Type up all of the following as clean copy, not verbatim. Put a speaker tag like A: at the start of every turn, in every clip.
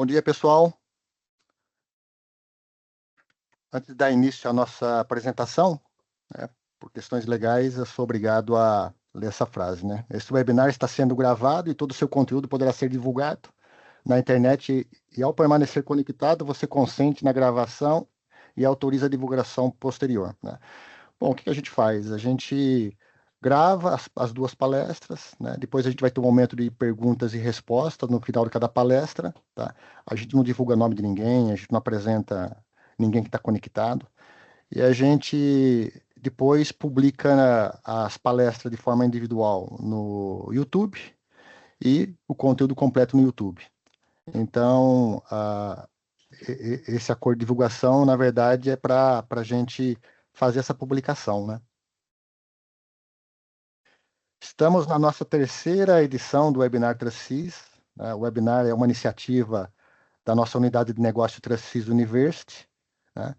A: Bom dia, pessoal. Antes de dar início à nossa apresentação, né, por questões legais, eu sou obrigado a ler essa frase, né? Este webinar está sendo gravado e todo o seu conteúdo poderá ser divulgado na internet e, ao permanecer conectado, você consente na gravação e autoriza a divulgação posterior, né? Bom, o que a gente faz? A gente grava as duas palestras, né? Depois a gente vai ter um momento de perguntas e respostas no final de cada palestra, tá? A gente não divulga nome de ninguém, a gente não apresenta ninguém que está conectado. E a gente depois publica, né, as palestras de forma individual no YouTube e o conteúdo completo no YouTube. Então, esse acordo de divulgação, na verdade, é para a gente fazer essa publicação, né? Estamos na nossa terceira edição do Webinar Transcis, né? O webinar é uma iniciativa da nossa unidade de negócio Transcis University, né?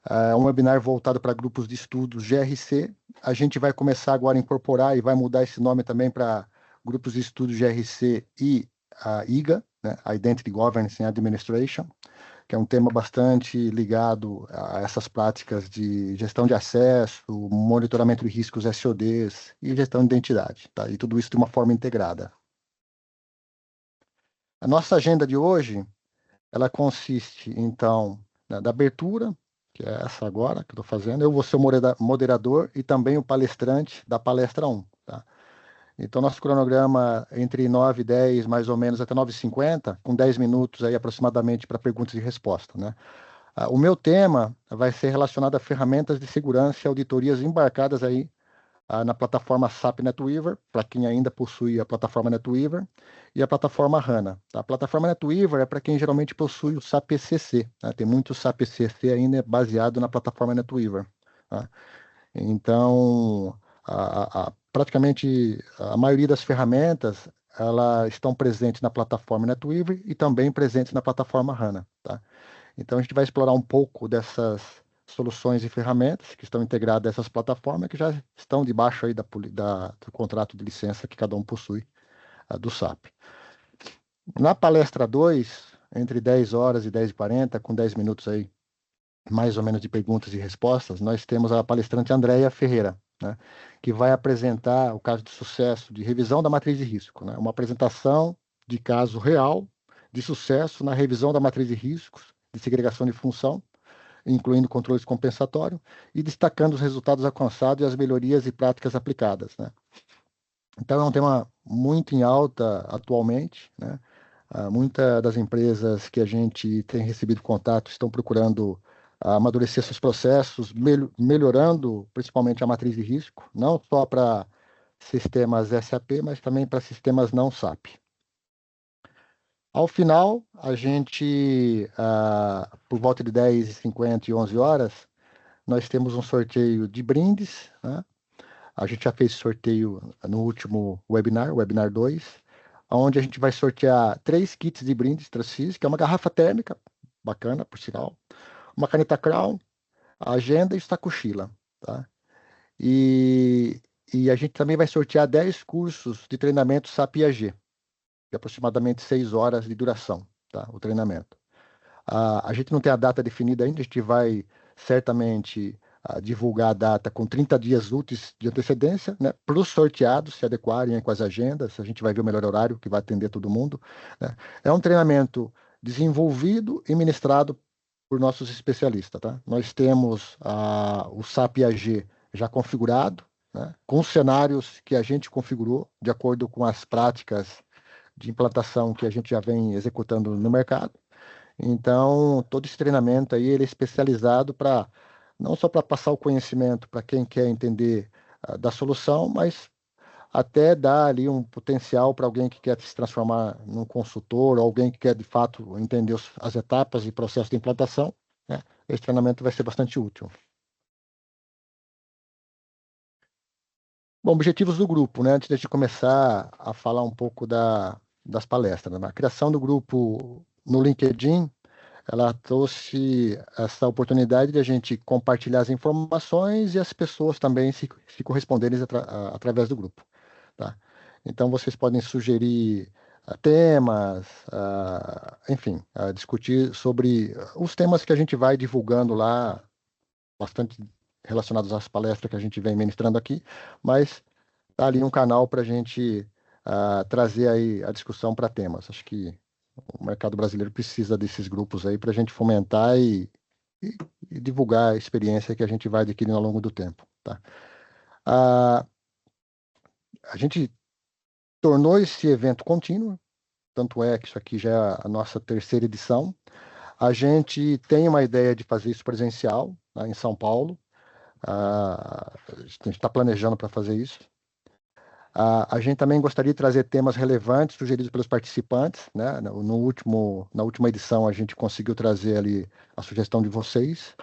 A: É um webinar voltado para grupos de estudos GRC. A gente vai começar agora a incorporar e vai mudar esse nome também para grupos de estudos GRC e a IGA, né? Identity Governance and Administration, que é um tema bastante ligado a essas práticas de gestão de acesso, monitoramento de riscos SODs e gestão de identidade, tá? E tudo isso de uma forma integrada. A nossa agenda de hoje, ela consiste, então, da abertura, que é essa agora que eu estou fazendo. Eu vou ser o moderador e também o palestrante da palestra 1, tá? Então, nosso cronograma é entre 9 e 10, mais ou menos, até 9h50, com 10 minutos aí aproximadamente para perguntas e respostas, né? O meu tema vai ser relacionado a ferramentas de segurança e auditorias embarcadas aí na plataforma SAP NetWeaver, para quem ainda possui a plataforma NetWeaver, e a plataforma HANA. A plataforma NetWeaver é para quem geralmente possui o SAP ECC, né? Tem muito SAP ECC ainda baseado na plataforma NetWeaver, tá? Então, praticamente a maioria das ferramentas elas estão presentes na plataforma NetWeaver e também presentes na plataforma HANA, tá? Então, a gente vai explorar um pouco dessas soluções e ferramentas que estão integradas a essas plataformas, que já estão debaixo aí do contrato de licença que cada um possui, do SAP. Na palestra 2, entre 10 horas e 10h40, com 10 minutos aí, mais ou menos de perguntas e respostas, nós temos a palestrante Andréia Ferreira, né, que vai apresentar o caso de sucesso de revisão da matriz de risco, né, uma apresentação de caso real de sucesso na revisão da matriz de riscos, de segregação de função, incluindo controles compensatórios, e destacando os resultados alcançados e as melhorias e práticas aplicadas, né? Então, é um tema muito em alta atualmente, né? Muitas das empresas que a gente tem recebido contato estão procurando amadurecer seus processos, melhorando principalmente a matriz de risco, não só para sistemas SAP, mas também para sistemas não SAP. Ao final, a gente, por volta de 10h50 e 11 horas, nós temos um sorteio de brindes, né? A gente já fez sorteio no último webinar, webinar 2, onde a gente vai sortear 3 kits de brindes Transcis, que é uma garrafa térmica, bacana, por sinal, uma caneta Crown, a agenda e o Sakushila, tá? E a gente também vai sortear 10 cursos de treinamento SAP IAG, de aproximadamente 6 horas de duração, tá? O treinamento. A gente não tem a data definida ainda, a gente vai certamente divulgar a data com 30 dias úteis de antecedência, né, para os sorteados se adequarem com as agendas, a gente vai ver o melhor horário que vai atender todo mundo, né? É um treinamento desenvolvido e ministrado por nossos especialistas, tá? Nós temos o SAP AG já configurado, né, com os cenários que a gente configurou, de acordo com as práticas de implantação que a gente já vem executando no mercado. Então, todo esse treinamento aí, ele é especializado para, não só para passar o conhecimento para quem quer entender da solução, mas até dar ali um potencial para alguém que quer se transformar num consultor, ou alguém que quer, de fato, entender as etapas e processo de implantação, né? Esse treinamento vai ser bastante útil. Bom, objetivos do grupo, né? Antes de a gente começar a falar um pouco das palestras, né? A criação do grupo no LinkedIn, ela trouxe essa oportunidade de a gente compartilhar as informações e as pessoas também se corresponderem através do grupo, tá? Então, vocês podem sugerir temas, enfim, discutir sobre os temas que a gente vai divulgando lá, bastante relacionados às palestras que a gente vem ministrando aqui, mas tá ali um canal para a gente trazer aí a discussão para temas. Acho que o mercado brasileiro precisa desses grupos aí para a gente fomentar e- e divulgar a experiência que a gente vai adquirindo ao longo do tempo, tá? Ah, a gente tornou esse evento contínuo, tanto é que isso aqui já é a nossa terceira edição. A gente tem uma ideia de fazer isso presencial, lá em São Paulo. A gente está planejando para fazer isso. A gente também gostaria de trazer temas relevantes sugeridos pelos participantes, né? Na última edição, a gente conseguiu trazer ali a sugestão de vocês.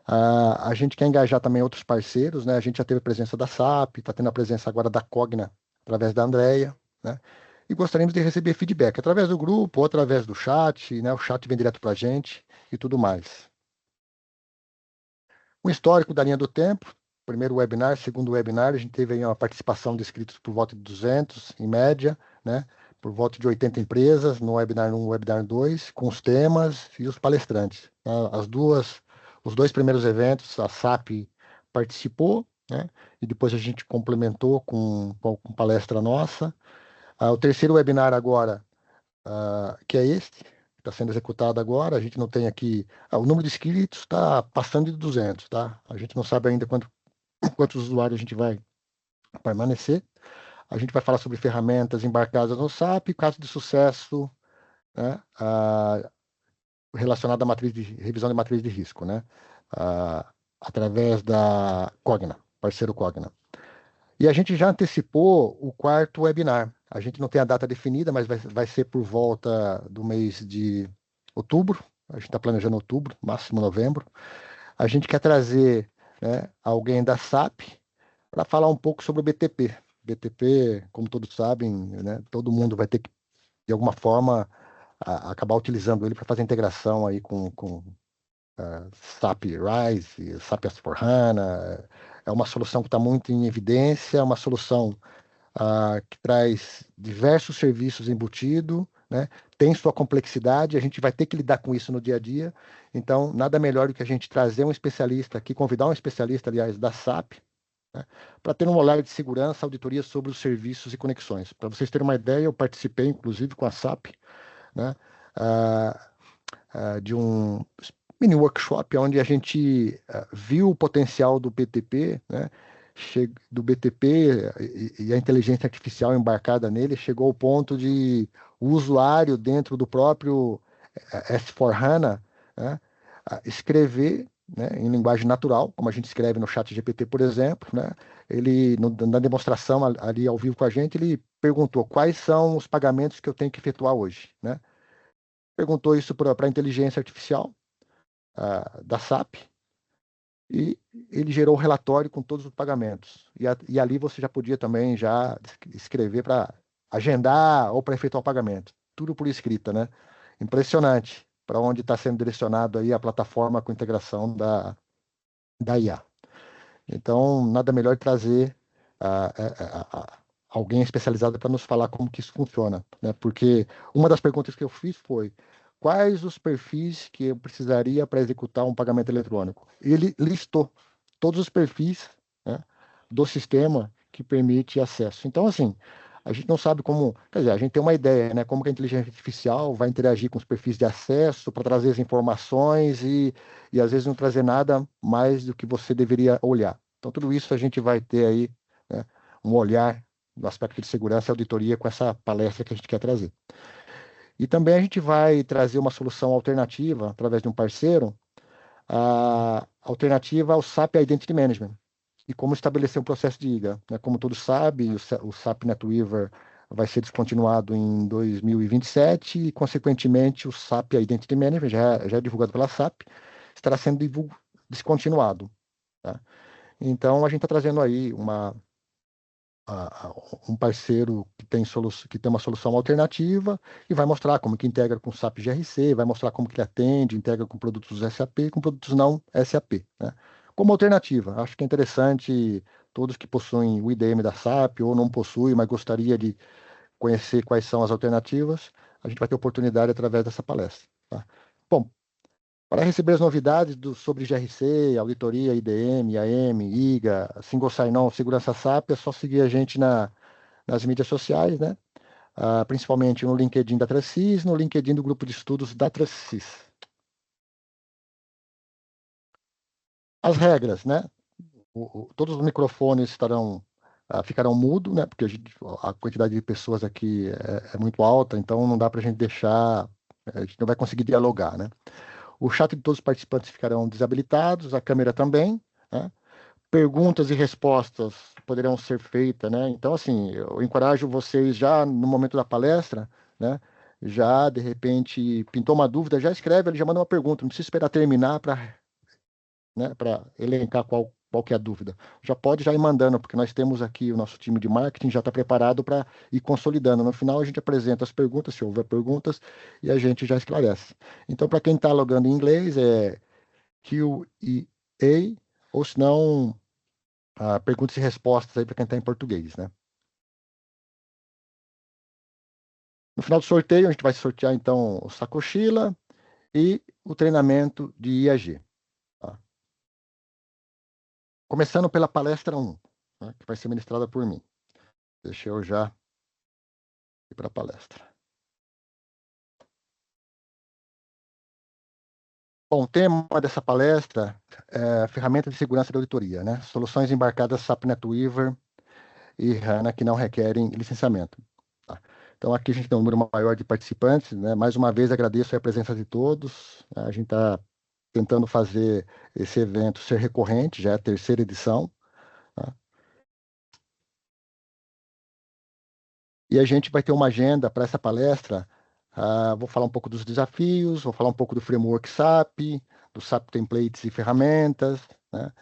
A: A gente quer engajar também outros parceiros, né? A gente já teve a presença da SAP, está tendo a presença agora da Cogna, através da Andrea, né? E gostaríamos de receber feedback através do grupo ou através do chat, né? O chat vem direto para a gente e tudo mais. O histórico da linha do tempo, primeiro webinar, segundo webinar, a gente teve aí uma participação de inscritos por volta de 200, em média, né? Por volta de 80 empresas, no webinar 1 e webinar 2, com os temas e os palestrantes. Os dois primeiros eventos, a SAP participou, né? E depois a gente complementou com palestra nossa. O terceiro webinar agora, que é este, que está sendo executado agora. A gente não tem aqui. O número de inscritos está passando de 200, tá? A gente não sabe ainda quantos usuários a gente vai permanecer. A gente vai falar sobre ferramentas embarcadas no SAP, caso de sucesso, né? Relacionado à matriz de revisão de matriz de risco, né? Através da Cogna, parceiro Cogna. E a gente já antecipou o quarto webinar. A gente não tem a data definida, mas vai ser por volta do mês de outubro. A gente está planejando outubro, máximo novembro. A gente quer trazer, né, alguém da SAP para falar um pouco sobre o BTP. BTP, como todos sabem, né, todo mundo vai ter que, de alguma forma, acabar utilizando ele para fazer integração aí com SAP RISE, SAP S/4HANA. É uma solução que está muito em evidência, é uma solução que traz diversos serviços embutidos, né? Tem sua complexidade, a gente vai ter que lidar com isso no dia a dia. Então, nada melhor do que a gente trazer um especialista aqui, convidar um especialista, aliás, da SAP, né? Para ter um olhar de segurança, auditoria sobre os serviços e conexões. Para vocês terem uma ideia, eu participei, inclusive, com a SAP, né? ah, de um mini workshop onde a gente viu o potencial do BTP, né? Do BTP e a inteligência artificial embarcada nele chegou ao ponto de o usuário dentro do próprio S4HANA, né? Escrever, né, em linguagem natural, como a gente escreve no chat GPT, por exemplo, né? Ele, na demonstração ali ao vivo com a gente, ele perguntou quais são os pagamentos que eu tenho que efetuar hoje, né? Perguntou isso para a inteligência artificial da SAP e ele gerou o relatório com todos os pagamentos. E ali você já podia também já escrever para agendar ou para efetuar o pagamento. Tudo por escrita, né? Impressionante para onde está sendo direcionado aí a plataforma com integração da IA. Então, nada melhor trazer alguém especializado para nos falar como que isso funciona, né? Porque uma das perguntas que eu fiz foi quais os perfis que eu precisaria para executar um pagamento eletrônico. E ele listou todos os perfis, né, do sistema que permite acesso. Então, assim, a gente não sabe como, quer dizer, a gente tem uma ideia, né, como que a inteligência artificial vai interagir com os perfis de acesso para trazer as informações e às vezes não trazer nada mais do que você deveria olhar. Então, tudo isso a gente vai ter aí, né, um olhar no aspecto de segurança e auditoria com essa palestra que a gente quer trazer. E também a gente vai trazer uma solução alternativa, através de um parceiro, a alternativa ao SAP Identity Management e como estabelecer um processo de IGA, né? Como todos sabem, o SAP NetWeaver vai ser descontinuado em 2027 e, consequentemente, o SAP Identity Management, já é divulgado pela SAP, estará sendo descontinuado, tá? Então, a gente está trazendo aí um parceiro que tem uma solução alternativa e vai mostrar como que integra com o SAP GRC, vai mostrar como que ele atende, integra com produtos SAP e com produtos não SAP, né? Como alternativa, acho que é interessante todos que possuem o IDM da SAP ou não possuem, mas gostaria de conhecer quais são as alternativas, a gente vai ter oportunidade através dessa palestra. Tá? Bom, para receber as novidades sobre GRC, auditoria, IDM, IAM, IGA, Single Sign-On, segurança SAP, é só seguir a gente nas mídias sociais, né? Principalmente no LinkedIn da Tracis, no LinkedIn do grupo de estudos da Tracis. As regras, né? Todos os microfones ficarão mudos, né? Porque a quantidade de pessoas aqui é muito alta, então não dá para a gente deixar, a gente não vai conseguir dialogar, né? O chat de todos os participantes ficarão desabilitados, a câmera também, né? Perguntas e respostas poderão ser feitas, né? Então, assim, eu encorajo vocês já no momento da palestra, né? Já, de repente, pintou uma dúvida, já escreve, ele já manda uma pergunta, não precisa esperar terminar para, né, para elencar qual que é a dúvida. Já pode já ir mandando, porque nós temos aqui o nosso time de marketing já está preparado para ir consolidando. No final, a gente apresenta as perguntas, se houver perguntas, e a gente já esclarece. Então, para quem está logando em inglês, é Q&A, ou se não, perguntas e respostas aí para quem está em português, né? No final do sorteio, a gente vai sortear, então, o Sacochila e o treinamento de IAG. Tá? Começando pela palestra 1, né, que vai ser ministrada por mim. Deixa eu já ir para a palestra. Bom, o tema dessa palestra é ferramenta de segurança da auditoria, né? Soluções embarcadas SAP NetWeaver e HANA que não requerem licenciamento. Tá? Então, aqui a gente tem um número maior de participantes, né? Mais uma vez, agradeço a presença de todos. A gente está tentando fazer esse evento ser recorrente, já é a terceira edição. Tá? E a gente vai ter uma agenda para essa palestra. Vou falar um pouco dos desafios, vou falar um pouco do framework SAP, do SAP Templates e ferramentas, né?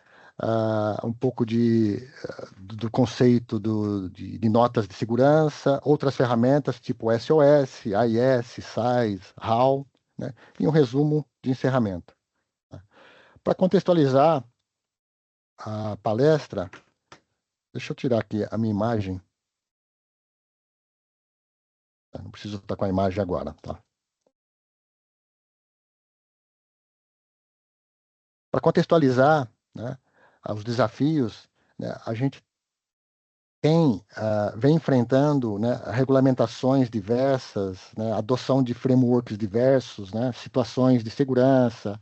A: Um pouco do conceito de notas de segurança, outras ferramentas tipo SOS, AIS, SAIS, HAL, né? E um resumo de encerramento. Tá? Para contextualizar a palestra, deixa eu tirar aqui a minha imagem. Não preciso estar com a imagem agora, tá? Para contextualizar, né, os desafios, né, a gente vem enfrentando, né, regulamentações diversas, né, adoção de frameworks diversos, né, situações de segurança,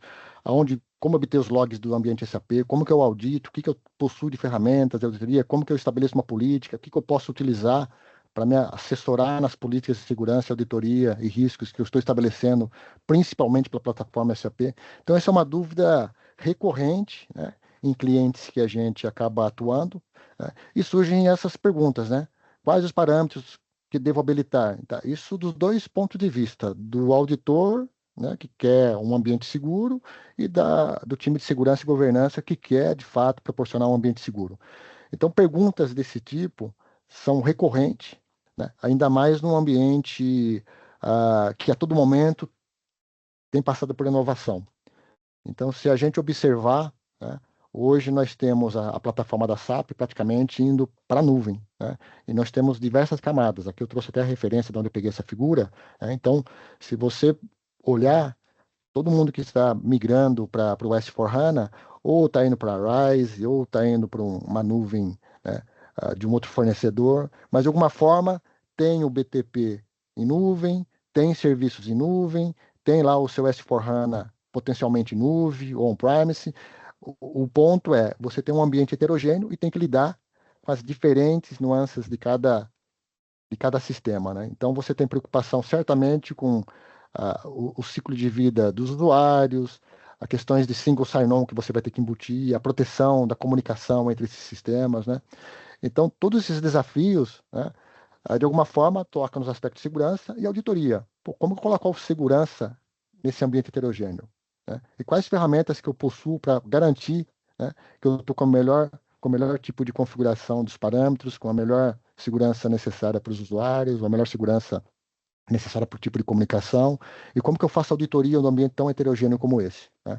A: como obter os logs do ambiente SAP, como que eu audito, o que eu possuo de ferramentas de auditoria, como que eu estabeleço uma política, o que eu posso utilizar para me assessorar nas políticas de segurança, auditoria e riscos que eu estou estabelecendo, principalmente pela plataforma SAP. Então, essa é uma dúvida recorrente, né, em clientes que a gente acaba atuando, né, e surgem essas perguntas, né? Quais os parâmetros que devo habilitar? Tá? Isso dos dois pontos de vista, do auditor, né, que quer um ambiente seguro, e do time de segurança e governança, que quer, de fato, proporcionar um ambiente seguro. Então, perguntas desse tipo são recorrentes, né? Ainda mais num ambiente que a todo momento tem passado por inovação. Então, se a gente observar, né, hoje nós temos a plataforma da SAP praticamente indo para a nuvem, né, e nós temos diversas camadas. Aqui eu trouxe até a referência de onde eu peguei essa figura, né. Então, se você olhar, todo mundo que está migrando para o S/4HANA, ou está indo para a RISE, ou está indo para uma nuvem, né, de um outro fornecedor, mas de alguma forma tem o BTP em nuvem, tem serviços em nuvem, tem lá o seu S/4HANA potencialmente em nuvem ou on-premise. O ponto é, você tem um ambiente heterogêneo e tem que lidar com as diferentes nuances de cada sistema, né? Então, você tem preocupação certamente com o ciclo de vida dos usuários, as questões de single sign-on que você vai ter que embutir, a proteção da comunicação entre esses sistemas, né? Então, todos esses desafios, né, de alguma forma, tocam nos aspectos de segurança e auditoria. Pô, como colocar o segurança nesse ambiente heterogêneo? Né? E quais ferramentas que eu possuo para garantir, né, que eu estou com o melhor tipo de configuração dos parâmetros, com a melhor segurança necessária para os usuários, a melhor segurança necessária para o tipo de comunicação, e como que eu faço auditoria num ambiente tão heterogêneo como esse, né?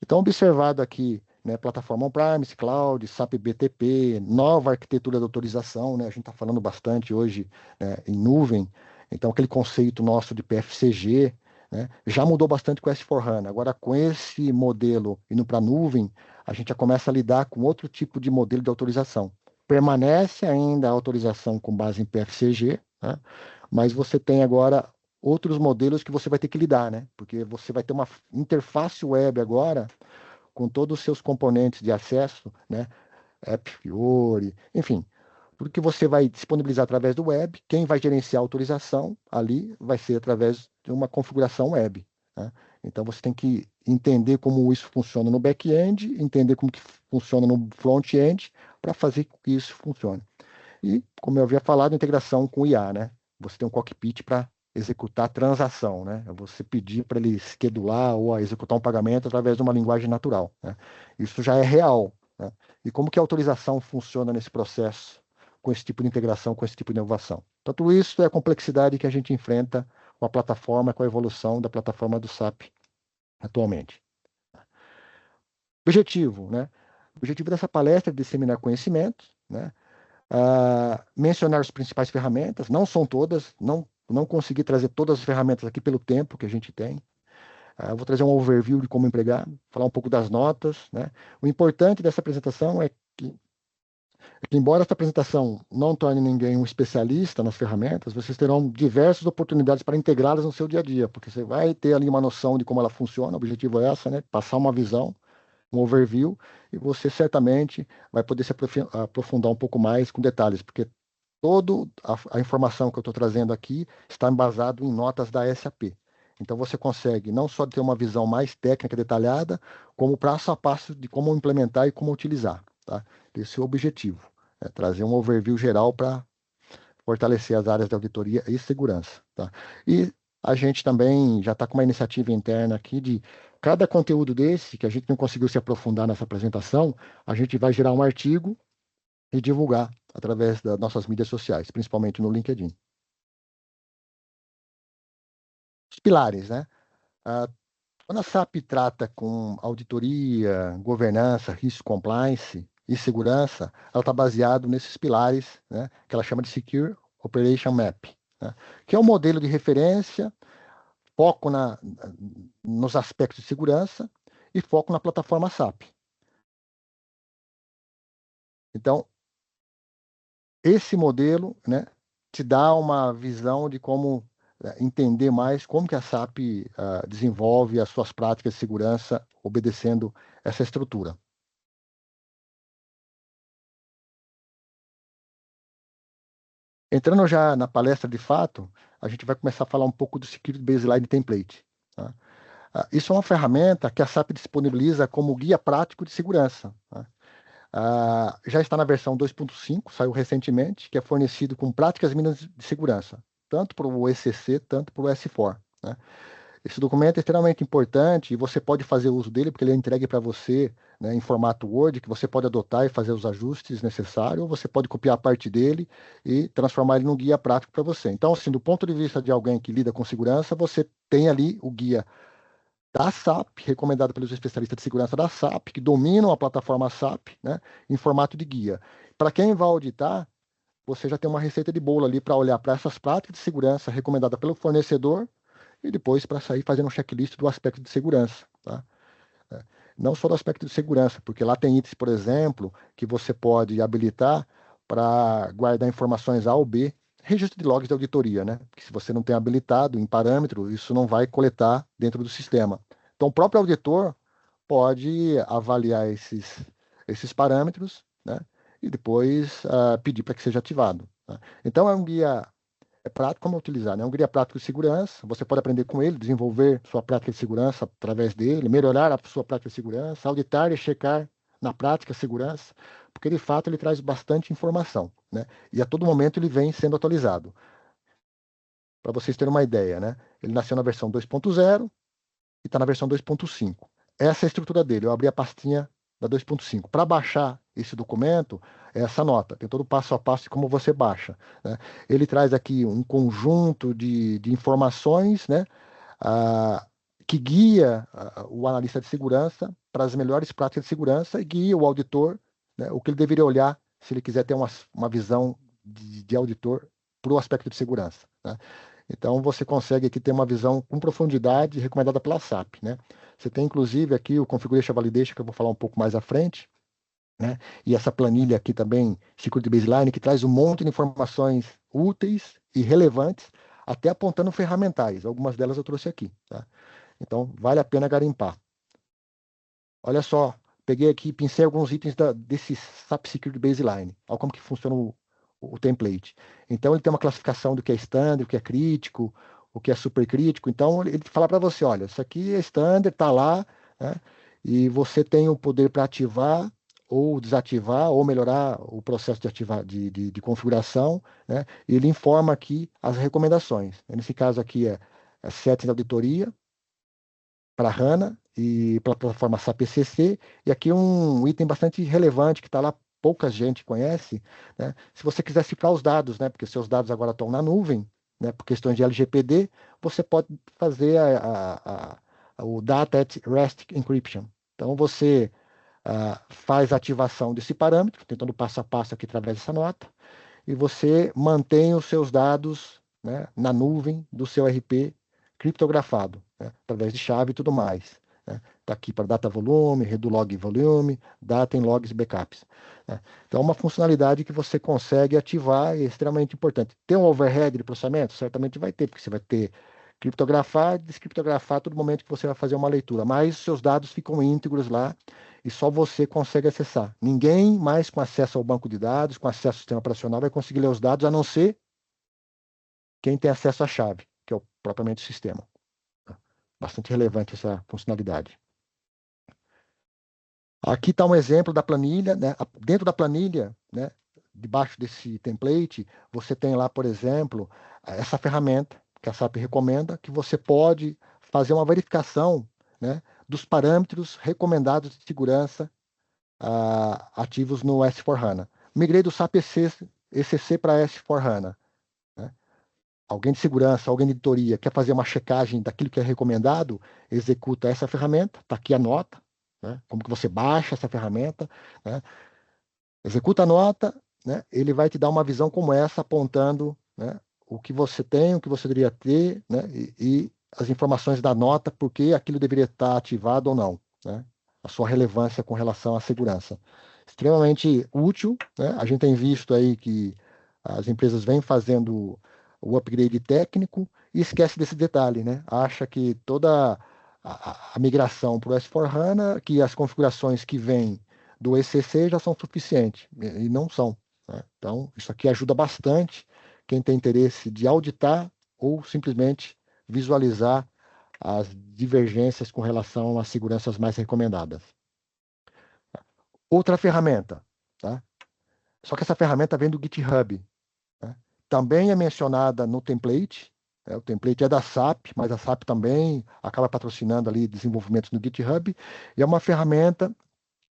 A: Então, observado aqui né, plataforma on-premise, cloud, SAP BTP, nova arquitetura de autorização, né, a gente está falando bastante hoje, né, em nuvem, então aquele conceito nosso de PFCG, né, já mudou bastante com o S4HANA. Agora, com esse modelo indo para a nuvem, a gente já começa a lidar com outro tipo de modelo de autorização. Permanece ainda a autorização com base em PFCG, né, mas você tem agora outros modelos que você vai ter que lidar, né? Porque você vai ter uma interface web agora com todos os seus componentes de acesso, né? App Fiori, enfim, tudo que você vai disponibilizar através do web, quem vai gerenciar a autorização ali vai ser através de uma configuração web, né? Então você tem que entender como isso funciona no back-end, entender como que funciona no front-end para fazer com que isso funcione. E, como eu havia falado, integração com o IA, né? Você tem um cockpit para executar a transação, né? É você pedir para ele schedular ou executar um pagamento através de uma linguagem natural, né? Isso já é real, né? E como que a autorização funciona nesse processo, com esse tipo de integração, com esse tipo de inovação? Então, tudo isso é a complexidade que a gente enfrenta com a plataforma, com a evolução da plataforma do SAP atualmente. Objetivo, né? O objetivo dessa palestra é disseminar conhecimento, né? Mencionar as principais ferramentas, não são todas, não consegui trazer todas as ferramentas aqui pelo tempo que a gente tem. Vou trazer um overview de como empregar, falar um pouco das notas, né? O importante dessa apresentação é que, embora essa apresentação não torne ninguém um especialista nas ferramentas, vocês terão diversas oportunidades para integrá-las no seu dia a dia, porque você vai ter ali uma noção de como ela funciona, o objetivo é essa, né? Passar uma visão, um overview, e você certamente vai poder se aprofundar um pouco mais com detalhes, porque toda a informação que eu estou trazendo aqui está embasado em notas da SAP. Então você consegue não só ter uma visão mais técnica detalhada, como passo a passo de como implementar e como utilizar. Tá? Esse é o objetivo, trazer um overview geral para fortalecer as áreas de auditoria e segurança. Tá? E a gente também já está com uma iniciativa interna aqui de cada conteúdo desse, que a gente não conseguiu se aprofundar nessa apresentação, a gente vai gerar um artigo e divulgar através das nossas mídias sociais, principalmente no LinkedIn. Os pilares, né? Ah, Quando a SAP trata com auditoria, governança, risco, compliance e segurança, ela está baseada nesses pilares, né, que ela chama de Secure Operation Map, né, que é um modelo de referência, foco nos aspectos de segurança e foco na plataforma SAP. Então, esse modelo, né, te dá uma visão de como entender mais como que a SAP desenvolve as suas práticas de segurança obedecendo essa estrutura. Entrando já na palestra de fato, a gente vai começar a falar um pouco do Security Baseline Template. Tá? Isso é uma ferramenta que a SAP disponibiliza como guia prático de segurança. Tá? Já está na versão 2.5, saiu recentemente, que é fornecido com práticas mínimas de segurança, tanto para o ECC, tanto para o S4. Né? Esse documento é extremamente importante e você pode fazer uso dele porque ele é entregue para você, né, em formato Word, que você pode adotar e fazer os ajustes necessários, ou você pode copiar a parte dele e transformar ele num guia prático para você. Então, assim, do ponto de vista de alguém que lida com segurança, você tem ali o guia da SAP, recomendado pelos especialistas de segurança da SAP, que dominam a plataforma SAP, né, em formato de guia. Para quem vai auditar, você já tem uma receita de bolo ali para olhar para essas práticas de segurança recomendadas pelo fornecedor e depois para sair fazendo um checklist do aspecto de segurança. Tá? Não só do aspecto de segurança, porque lá tem itens, por exemplo, que você pode habilitar para guardar informações A ou B, registro de logs de auditoria, né? Que se você não tem habilitado em parâmetro, isso não vai coletar dentro do sistema. Então, o próprio auditor pode avaliar esses parâmetros, né? E depois pedir para que seja ativado. Tá? Então, é um guia prático como utilizar, né? É um guia prático de segurança. Você pode aprender com ele, desenvolver sua prática de segurança através dele, melhorar a sua prática de segurança, auditar e checar na prática de segurança, porque de fato ele traz bastante informação, né? E a todo momento ele vem sendo atualizado. Para vocês terem uma ideia, né? Ele nasceu na versão 2.0 e está na versão 2.5. Essa é a estrutura dele. Eu abri a pastinha da 2.5. Para baixar esse documento, é essa nota. Tem todo o passo a passo de como você baixa. Né? Ele traz aqui um conjunto de informações, né? que guia o analista de segurança para as melhores práticas de segurança e guia o auditor, né, o que ele deveria olhar se ele quiser ter uma visão de auditor para o aspecto de segurança, né? Então, você consegue aqui ter uma visão com profundidade recomendada pela SAP, né? Você tem, inclusive, aqui o Configuration Validation, que eu vou falar um pouco mais à frente, né? E essa planilha aqui também, Security Baseline, que traz um monte de informações úteis e relevantes, até apontando ferramentais. Algumas delas eu trouxe aqui, tá? Então, vale a pena garimpar. Olha só, peguei aqui, pincei alguns itens desse SAP Security Baseline. Olha como que funciona o template. Então, ele tem uma classificação do que é standard, o que é crítico, o que é super crítico. Então, ele fala para você, olha, isso aqui é standard, está lá, né? E você tem o poder para ativar ou desativar ou melhorar o processo de configuração, né? E ele informa aqui as recomendações. Nesse caso aqui é settings de auditoria para HANA e para a plataforma SAP ECC. E aqui um item bastante relevante que está lá, pouca gente conhece, né? Se você quiser cifrar os dados, né? Porque seus dados agora estão na nuvem, né? Por questões de LGPD, você pode fazer o Data at Rest Encryption. Então, você faz a ativação desse parâmetro, tentando passo a passo aqui através dessa nota, e você mantém os seus dados, né, na nuvem do seu RP criptografado, né, através de chave e tudo mais. Está aqui para data volume, redo log volume, data em logs e backups, né. Então, é uma funcionalidade que você consegue ativar e é extremamente importante. Tem um overhead de processamento? Certamente vai ter, porque você vai ter criptografar e descriptografar a todo momento que você vai fazer uma leitura, mas seus dados ficam íntegros lá e só você consegue acessar. Ninguém mais com acesso ao banco de dados, com acesso ao sistema operacional, vai conseguir ler os dados, a não ser quem tem acesso à chave, que é propriamente o sistema. Bastante relevante essa funcionalidade. Aqui está um exemplo da planilha, né? Dentro da planilha, né, debaixo desse template, você tem lá, por exemplo, essa ferramenta que a SAP recomenda, que você pode fazer uma verificação, né, dos parâmetros recomendados de segurança ativos no S4HANA. Migrei do SAP ECC para S4HANA. Né? Alguém de segurança, alguém de editoria quer fazer uma checagem daquilo que é recomendado, executa essa ferramenta, está aqui a nota, né? Como que você baixa essa ferramenta, né? Executa a nota, né? Ele vai te dar uma visão como essa, apontando, né, o que você tem, o que você deveria ter, né, e as informações da nota, porque aquilo deveria estar ativado ou não, né? A sua relevância com relação à segurança. Extremamente útil, né? A gente tem visto aí que as empresas vêm fazendo o upgrade técnico e esquece desse detalhe, né? Acha que toda a migração para o S4HANA, que as configurações que vêm do ECC já são suficientes, e não são, né? Então, isso aqui ajuda bastante quem tem interesse de auditar ou simplesmente visualizar as divergências com relação às seguranças mais recomendadas. Outra ferramenta, tá? Só que essa ferramenta vem do GitHub, né? Também é mencionada no template, né? O template é da SAP, mas a SAP também acaba patrocinando ali desenvolvimentos no GitHub, e é uma ferramenta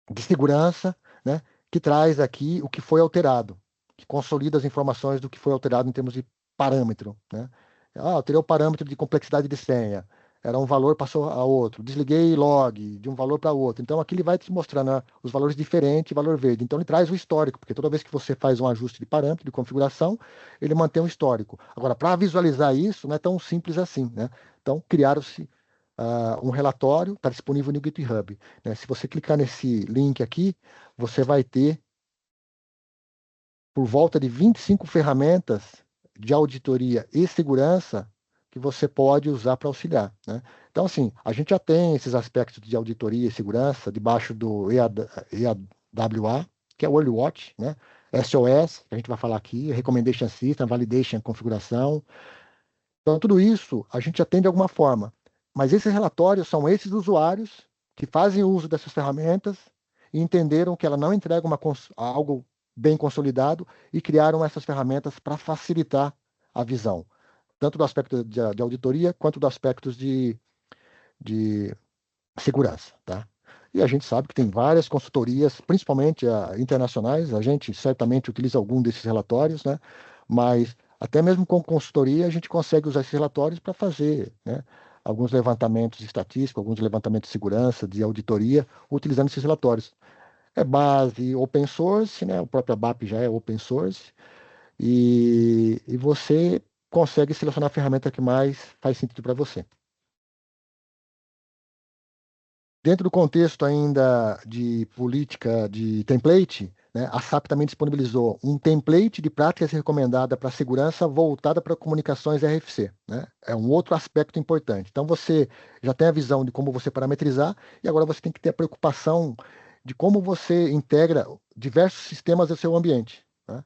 A: de segurança, né, que traz aqui o que foi alterado, que consolida as informações do que foi alterado em termos de parâmetro, né? Alterei o parâmetro de complexidade de senha, era um valor, passou a outro, desliguei log de um valor para outro. Então, aqui ele vai te mostrando, né, os valores diferentes e valor verde. Então, ele traz o histórico, porque toda vez que você faz um ajuste de parâmetro, de configuração, ele mantém o histórico. Agora, para visualizar isso, não é tão simples assim, né? Então, criaram-se um relatório, está disponível no GitHub, né? Se você clicar nesse link aqui, você vai ter por volta de 25 ferramentas de auditoria e segurança que você pode usar para auxiliar, né? Então, assim, a gente já tem esses aspectos de auditoria e segurança debaixo do EAWA, que é o Early Watch, né? SOS, que a gente vai falar aqui, Recommendation System, Validation, configuração. Então, tudo isso a gente atende de alguma forma. Mas esses relatórios são esses usuários que fazem uso dessas ferramentas e entenderam que ela não entrega algo bem consolidado e criaram essas ferramentas para facilitar a visão, tanto do aspecto de auditoria quanto do aspecto de segurança, tá? E a gente sabe que tem várias consultorias, principalmente internacionais, a gente certamente utiliza algum desses relatórios, né? Mas até mesmo com consultoria a gente consegue usar esses relatórios para fazer, né, alguns levantamentos estatísticos, alguns levantamentos de segurança, de auditoria, utilizando esses relatórios. É base open source, né? O próprio ABAP já é open source, e você consegue selecionar a ferramenta que mais faz sentido para você. Dentro do contexto ainda de política de template, né, a SAP também disponibilizou um template de práticas recomendadas para segurança voltada para comunicações RFC, né? É um outro aspecto importante. Então você já tem a visão de como você parametrizar e agora você tem que ter a preocupação de como você integra diversos sistemas ao seu ambiente, né?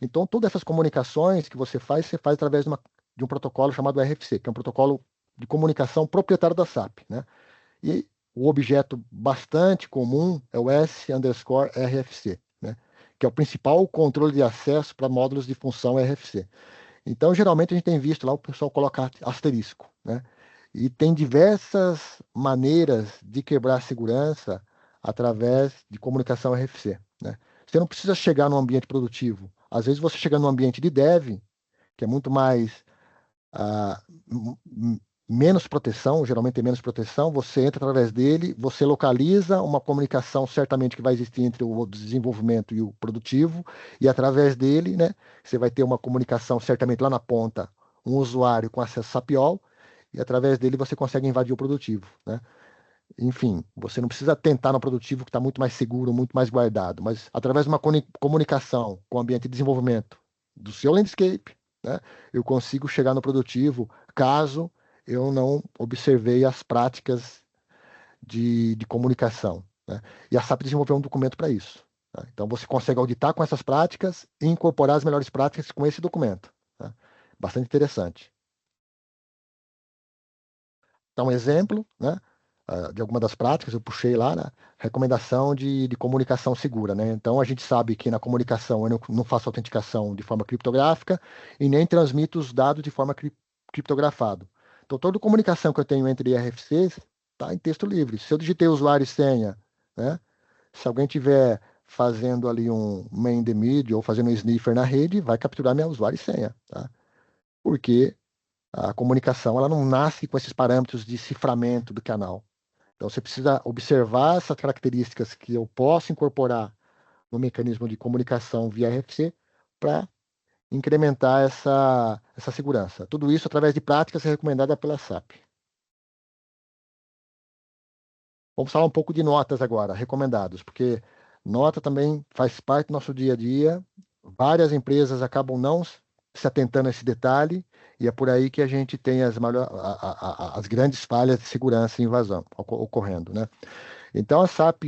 A: Então todas essas comunicações que você faz através de um protocolo chamado RFC, que é um protocolo de comunicação proprietário da SAP, né? E o objeto bastante comum é o S_RFC, né? Que é o principal controle de acesso para módulos de função RFC. Então, geralmente, a gente tem visto lá o pessoal colocar asterisco, né? E tem diversas maneiras de quebrar a segurança através de comunicação RFC, né? Você não precisa chegar no ambiente produtivo. Às vezes, você chega no ambiente de dev, que é muito mais ah, menos proteção, geralmente tem menos proteção, você entra através dele, você localiza uma comunicação certamente que vai existir entre o desenvolvimento e o produtivo, e através dele, né, você vai ter uma comunicação certamente lá na ponta, um usuário com acesso SAPIOL, e através dele você consegue invadir o produtivo, né? Enfim, você não precisa tentar no produtivo que está muito mais seguro, muito mais guardado, mas através de uma comunicação com o ambiente de desenvolvimento do seu landscape, né, eu consigo chegar no produtivo caso eu não observei as práticas de comunicação, né? E a SAP desenvolveu um documento para isso, tá? Então você consegue auditar com essas práticas e incorporar as melhores práticas com esse documento, tá? Bastante interessante. Então, um exemplo, né, de alguma das práticas, eu puxei lá, né, recomendação de comunicação segura, né? Então, a gente sabe que na comunicação eu não faço autenticação de forma criptográfica e nem transmito os dados de forma criptografado. Então, toda comunicação que eu tenho entre RFCs está em texto livre. Se eu digitei usuário e senha, né, se alguém tiver fazendo ali um main the middle ou fazendo um sniffer na rede, vai capturar meu usuário e senha, tá? Porque a comunicação ela não nasce com esses parâmetros de ciframento do canal. Então você precisa observar essas características que eu posso incorporar no mecanismo de comunicação via RFC para incrementar essa segurança. Tudo isso através de práticas recomendadas pela SAP. Vamos falar um pouco de notas agora, recomendados, porque nota também faz parte do nosso dia a dia. Várias empresas acabam não se atentando a esse detalhe, e é por aí que a gente tem as grandes falhas de segurança e invasão ocorrendo, né? Então a SAP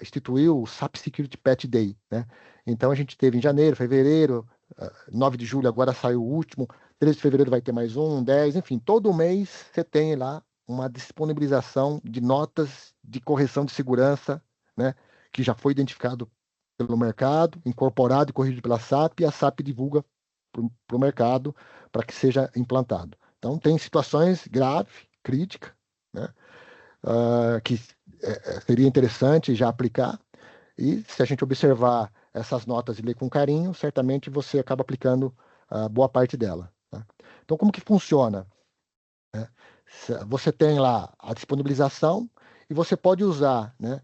A: instituiu o SAP Security Patch Day, né? Então a gente teve em janeiro, fevereiro, 9 de julho agora saiu o último, 13 de fevereiro vai ter mais um, 10, enfim, todo mês você tem lá uma disponibilização de notas de correção de segurança, né, que já foi identificado pelo mercado, incorporado e corrigido pela SAP, e a SAP divulga para o mercado para que seja implantado. Então, tem situações graves, críticas, né, que seria interessante já aplicar, e se a gente observar essas notas e ler com carinho, certamente você acaba aplicando boa parte dela, tá? Então, como que funciona, né? Você tem lá a disponibilização e você pode usar, né,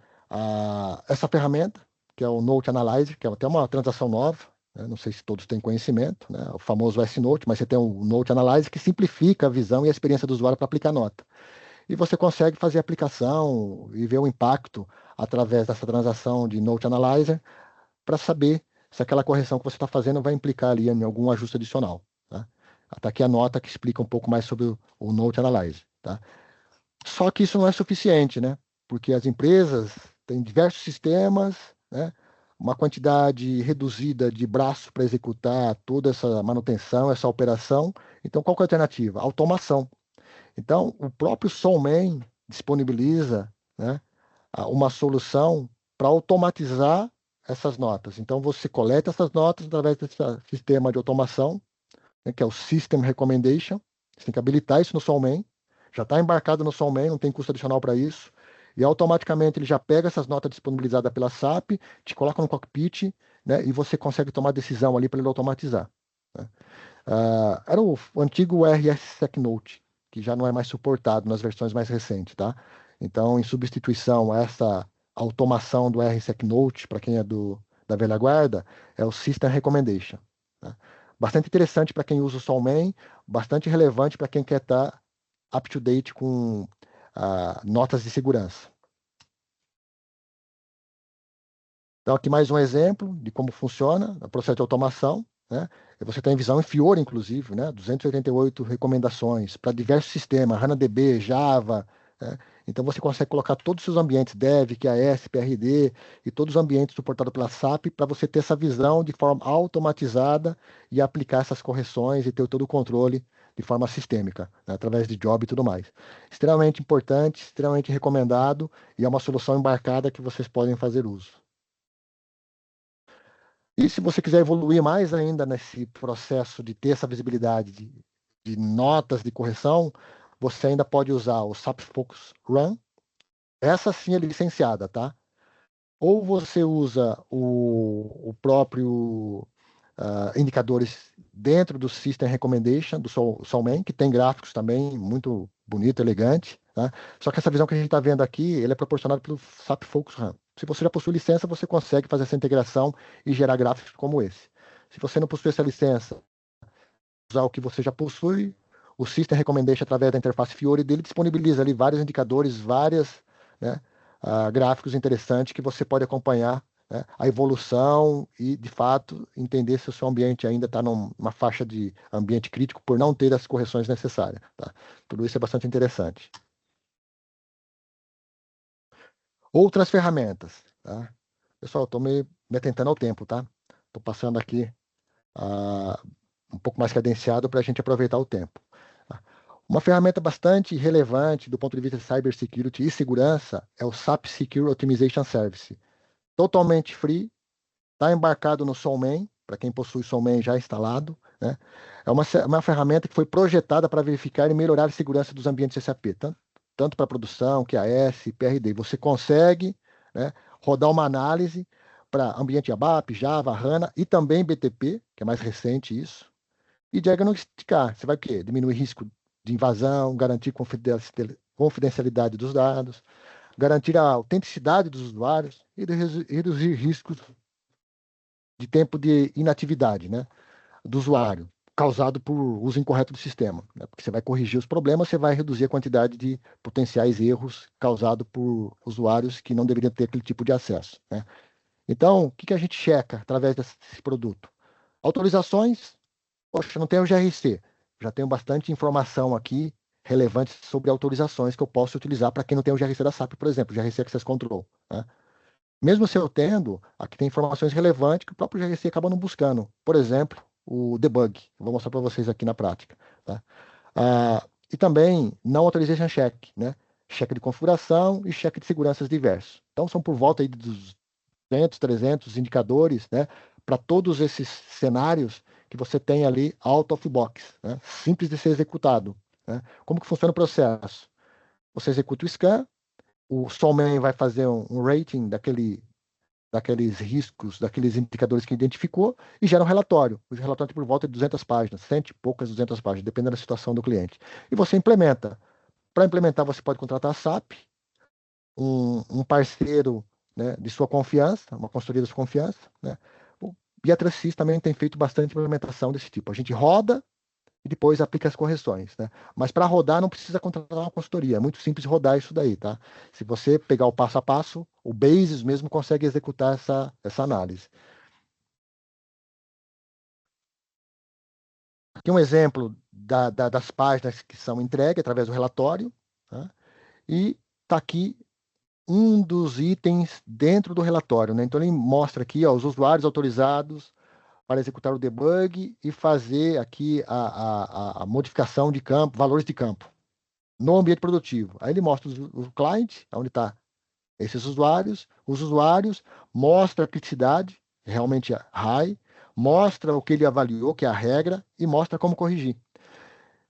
A: essa ferramenta, que é o Note Analyzer, que é até uma transação nova, né? Não sei se todos têm conhecimento, né? O famoso S-Note, mas você tem o Note Analyzer que simplifica a visão e a experiência do usuário para aplicar nota. E você consegue fazer a aplicação e ver o impacto através dessa transação de Note Analyzer para saber se aquela correção que você está fazendo vai implicar ali em algum ajuste adicional, tá? Até aqui a nota que explica um pouco mais sobre o Note Analyzer, tá? Só que isso não é suficiente, né? Porque as empresas têm diversos sistemas, né? Uma quantidade reduzida de braço para executar toda essa manutenção, essa operação. Então, qual que é a alternativa? Automação. Então, o próprio Soulman disponibiliza, né, uma solução para automatizar essas notas. Então, você coleta essas notas através desse sistema de automação, né, que é o System Recommendation. Você tem que habilitar isso no Soulman. Já está embarcado no Soulman, não tem custo adicional para isso. E automaticamente ele já pega essas notas disponibilizadas pela SAP, te coloca no cockpit, né, e você consegue tomar decisão ali para ele automatizar, né? Era o antigo RS SecNote, que já não é mais suportado nas versões mais recentes, tá? Então, em substituição a essa automação do RSec Note, para quem é da velha guarda, é o System Recommendation, tá? Bastante interessante para quem usa o Solman, bastante relevante para quem quer estar up-to-date com notas de segurança. Então, aqui mais um exemplo de como funciona o processo de automação, né? Você tem visão em Fiori, inclusive, né? 288 recomendações para diversos sistemas, HANA-DB, Java, né? Então, você consegue colocar todos os seus ambientes Dev, QAS, PRD e todos os ambientes suportados pela SAP para você ter essa visão de forma automatizada e aplicar essas correções e ter todo o controle de forma sistêmica, né? Através de job e tudo mais. Extremamente importante, extremamente recomendado e é uma solução embarcada que vocês podem fazer uso. E se você quiser evoluir mais ainda nesse processo de ter essa visibilidade de notas de correção, você ainda pode usar o SAP Focus Run. Essa sim é licenciada, tá? Ou você usa o próprio indicadores dentro do System Recommendation, do Solman, que tem gráficos também muito bonito, elegante, tá? Só que essa visão que a gente está vendo aqui, ele é proporcionado pelo SAP Focus Run. Se você já possui licença, você consegue fazer essa integração e gerar gráficos como esse. Se você não possui essa licença, usar o que você já possui, o System Recommendation, através da interface Fiori dele, disponibiliza ali vários indicadores, várias, né, gráficos interessantes que você pode acompanhar, né, a evolução e, de fato, entender se o seu ambiente ainda está numa faixa de ambiente crítico por não ter as correções necessárias. Tá? Tudo isso é bastante interessante. Outras ferramentas. Tá? Pessoal, estou me atentando ao tempo, tá? Estou passando aqui um pouco mais cadenciado para a gente aproveitar o tempo. Tá? Uma ferramenta bastante relevante do ponto de vista de cybersecurity e segurança é o SAP Secure Optimization Service. Totalmente free, está embarcado no Solman, para quem possui Solman já instalado, né? É uma ferramenta que foi projetada para verificar e melhorar a segurança dos ambientes SAP, tanto para produção, QAS, PRD. Você consegue, né, rodar uma análise para ambiente ABAP, Java, HANA e também BTP, que é mais recente isso, e diagnosticar. Você vai o quê? Diminuir risco de invasão, garantir confidencialidade dos dados, garantir a autenticidade dos usuários e reduzir riscos de tempo de inatividade, né, do usuário, causado por uso incorreto do sistema, né? Porque você vai corrigir os problemas, você vai reduzir a quantidade de potenciais erros causados por usuários que não deveriam ter aquele tipo de acesso, né? Então, o que a gente checa através desse produto? Autorizações, poxa, não tenho o GRC, já tenho bastante informação aqui relevante sobre autorizações que eu posso utilizar para quem não tem o GRC da SAP, por exemplo, o GRC Access Control, né? Mesmo se eu tendo, aqui tem informações relevantes que o próprio GRC acaba não buscando. Por exemplo, o debug. Vou mostrar para vocês aqui na prática. Tá? E também não authorization check, né? Cheque de configuração e cheque de seguranças diversos. Então, são por volta aí dos 200, 300 indicadores, né? Para todos esses cenários que você tem ali out of box, né? Simples de ser executado, né? Como que funciona o processo? Você executa o scan, o Solman vai fazer um rating daqueles riscos, daqueles indicadores que identificou e gera um relatório. O relatório tem por volta de 200 páginas, 100 e poucas 200 páginas, dependendo da situação do cliente. E você implementa. Para implementar, você pode contratar a SAP, um parceiro, né, de sua confiança, uma consultoria de sua confiança, né? O Biatracis também tem feito bastante implementação desse tipo. A gente roda e depois aplica as correções, né? Mas para rodar não precisa contratar uma consultoria, é muito simples rodar isso daí, tá? Se você pegar o passo a passo, o Basis mesmo consegue executar essa análise. Aqui um exemplo das páginas que são entregues através do relatório, tá? E está aqui um dos itens dentro do relatório, né? Então ele mostra aqui, ó, os usuários autorizados para executar o debug e fazer aqui a modificação de campo, valores de campo no ambiente produtivo. Aí ele mostra o client, onde está esses usuários, os usuários, mostra a criticidade, realmente high, mostra o que ele avaliou, que é a regra, e mostra como corrigir.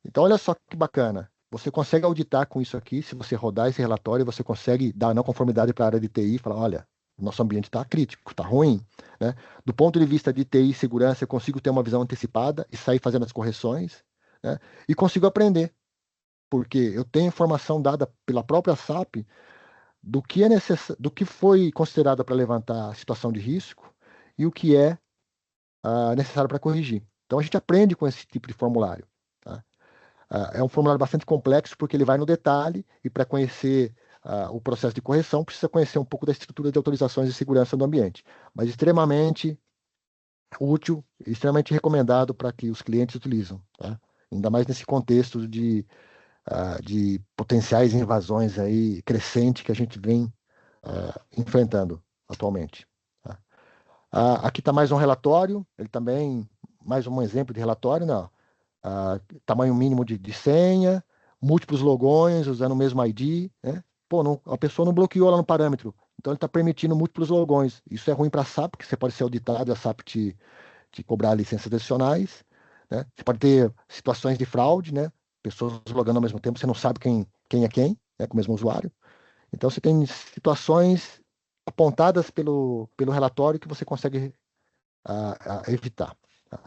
A: Então, olha só que bacana. Você consegue auditar com isso aqui, se você rodar esse relatório, você consegue dar não conformidade para a área de TI e falar, olha, o nosso ambiente está crítico, está ruim, né? Do ponto de vista de TI e segurança, eu consigo ter uma visão antecipada e sair fazendo as correções, né? E consigo aprender. porque eu tenho informação dada pela própria SAP do que é do que foi considerado para levantar a situação de risco e o que é necessário para corrigir. Então a gente aprende com esse tipo de formulário. Tá? É um formulário bastante complexo porque ele vai no detalhe e para conhecer o processo de correção precisa conhecer um pouco da estrutura de autorizações de segurança do ambiente, mas extremamente útil, extremamente recomendado para que os clientes utilizam, tá? Ainda mais nesse contexto de potenciais invasões aí crescente que a gente vem enfrentando atualmente. Tá? Aqui está mais um relatório, ele também, mais um exemplo de relatório, não. Tamanho mínimo de senha, múltiplos logões usando o mesmo ID, né? Pô, a pessoa não bloqueou lá no parâmetro, então ele está permitindo múltiplos logões. Isso é ruim para a SAP, porque você pode ser auditado e a SAP te cobrar licenças adicionais, né? Você pode ter situações de fraude, né? Pessoas logando ao mesmo tempo, você não sabe quem é quem, né? Com o mesmo usuário. Então você tem situações apontadas pelo relatório que você consegue evitar. Tá?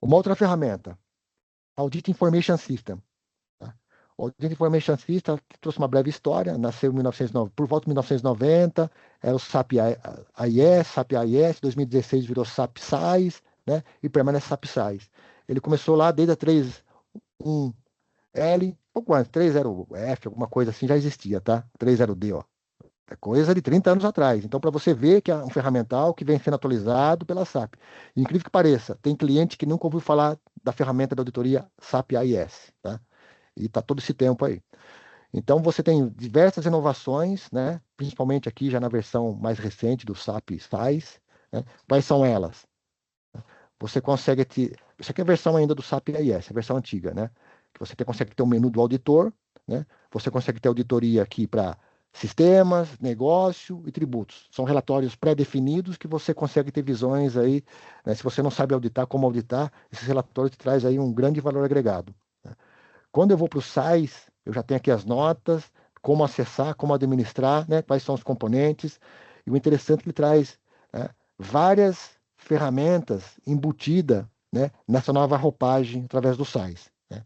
A: Uma outra ferramenta, Audit Information System. Tá? O Audit Information System trouxe uma breve história, nasceu em 1990, por volta de 1990, era o SAP AIS, SAP AIS, 2016 virou SAP SAIS, né? E permanece SAP SAIS. Ele começou lá desde a 3.1L, pouco antes, 3.0F, alguma coisa assim, já existia, tá? 3.0D, ó. É coisa de 30 anos atrás. Então, para você ver que é um ferramental que vem sendo atualizado pela SAP. Incrível que pareça, tem cliente que nunca ouviu falar da ferramenta da auditoria SAP AIS, tá? E está todo esse tempo aí. Então, você tem diversas inovações, né? Principalmente aqui já na versão mais recente do SAP faz, né? Quais são elas? Você consegue ter... Isso aqui é a versão ainda do SAP AIS, a versão antiga, né? Que você consegue ter o menu do auditor, né? Você consegue ter auditoria aqui para sistemas, negócio e tributos. São relatórios pré-definidos que você consegue ter visões aí, né? Se você não sabe auditar, como auditar, esses relatórios te traz aí um grande valor agregado, né? Quando eu vou para o SAIS, eu já tenho aqui as notas, como acessar, como administrar, né? Quais são os componentes. E o interessante é que ele traz, né, várias ferramentas embutidas, né, nessa nova roupagem através do SAIS, né?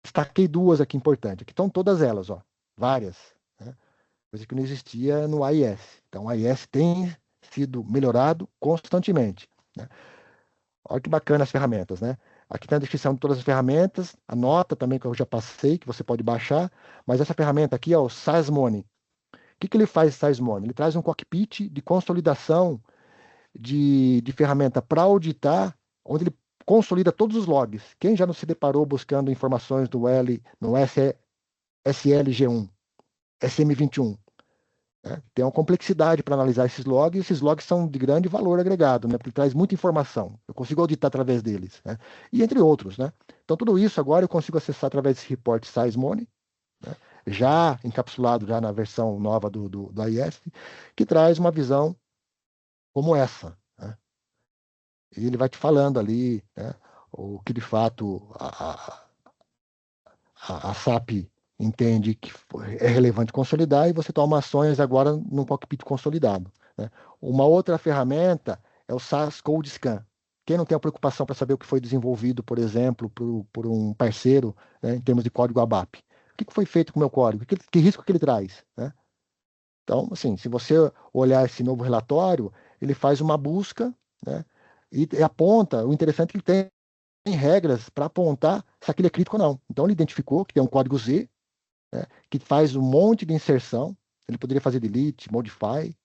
A: Destaquei duas aqui importantes. Aqui estão todas elas, ó, várias, né? Coisa que não existia no AIS. Então, o AIS tem sido melhorado constantemente, né? Olha que bacana as ferramentas, né? Aqui tem a descrição de todas as ferramentas, a nota também que eu já passei, que você pode baixar, mas essa ferramenta aqui é o SASMone. O que ele faz, SASMone? Ele traz um cockpit de consolidação de ferramenta para auditar, onde ele consolida todos os logs. Quem já não se deparou buscando informações no SLG1, SM21? Né? Tem uma complexidade para analisar esses logs, e esses logs são de grande valor agregado, né? Porque traz muita informação. Eu consigo auditar através deles, né? E entre outros, né? Então, tudo isso agora eu consigo acessar através desse report SizeMoney, né? Já encapsulado já na versão nova do AIS, que traz uma visão como essa, né? E ele vai te falando ali, né, o que de fato a SAP entende que é relevante consolidar e você toma ações agora num cockpit consolidado, né? Uma outra ferramenta é o SaaS Code Scan. Quem não tem a preocupação para saber o que foi desenvolvido, por exemplo, por um parceiro, né, em termos de código ABAP? O que foi feito com o meu código? Que risco que ele traz, né? Então, assim, se você olhar esse novo relatório, ele faz uma busca, né, e aponta, o interessante é que ele tem regras para apontar se aquele é crítico ou não. Então, ele identificou que tem um código Z, né, que faz um monte de inserção, ele poderia fazer delete, modify,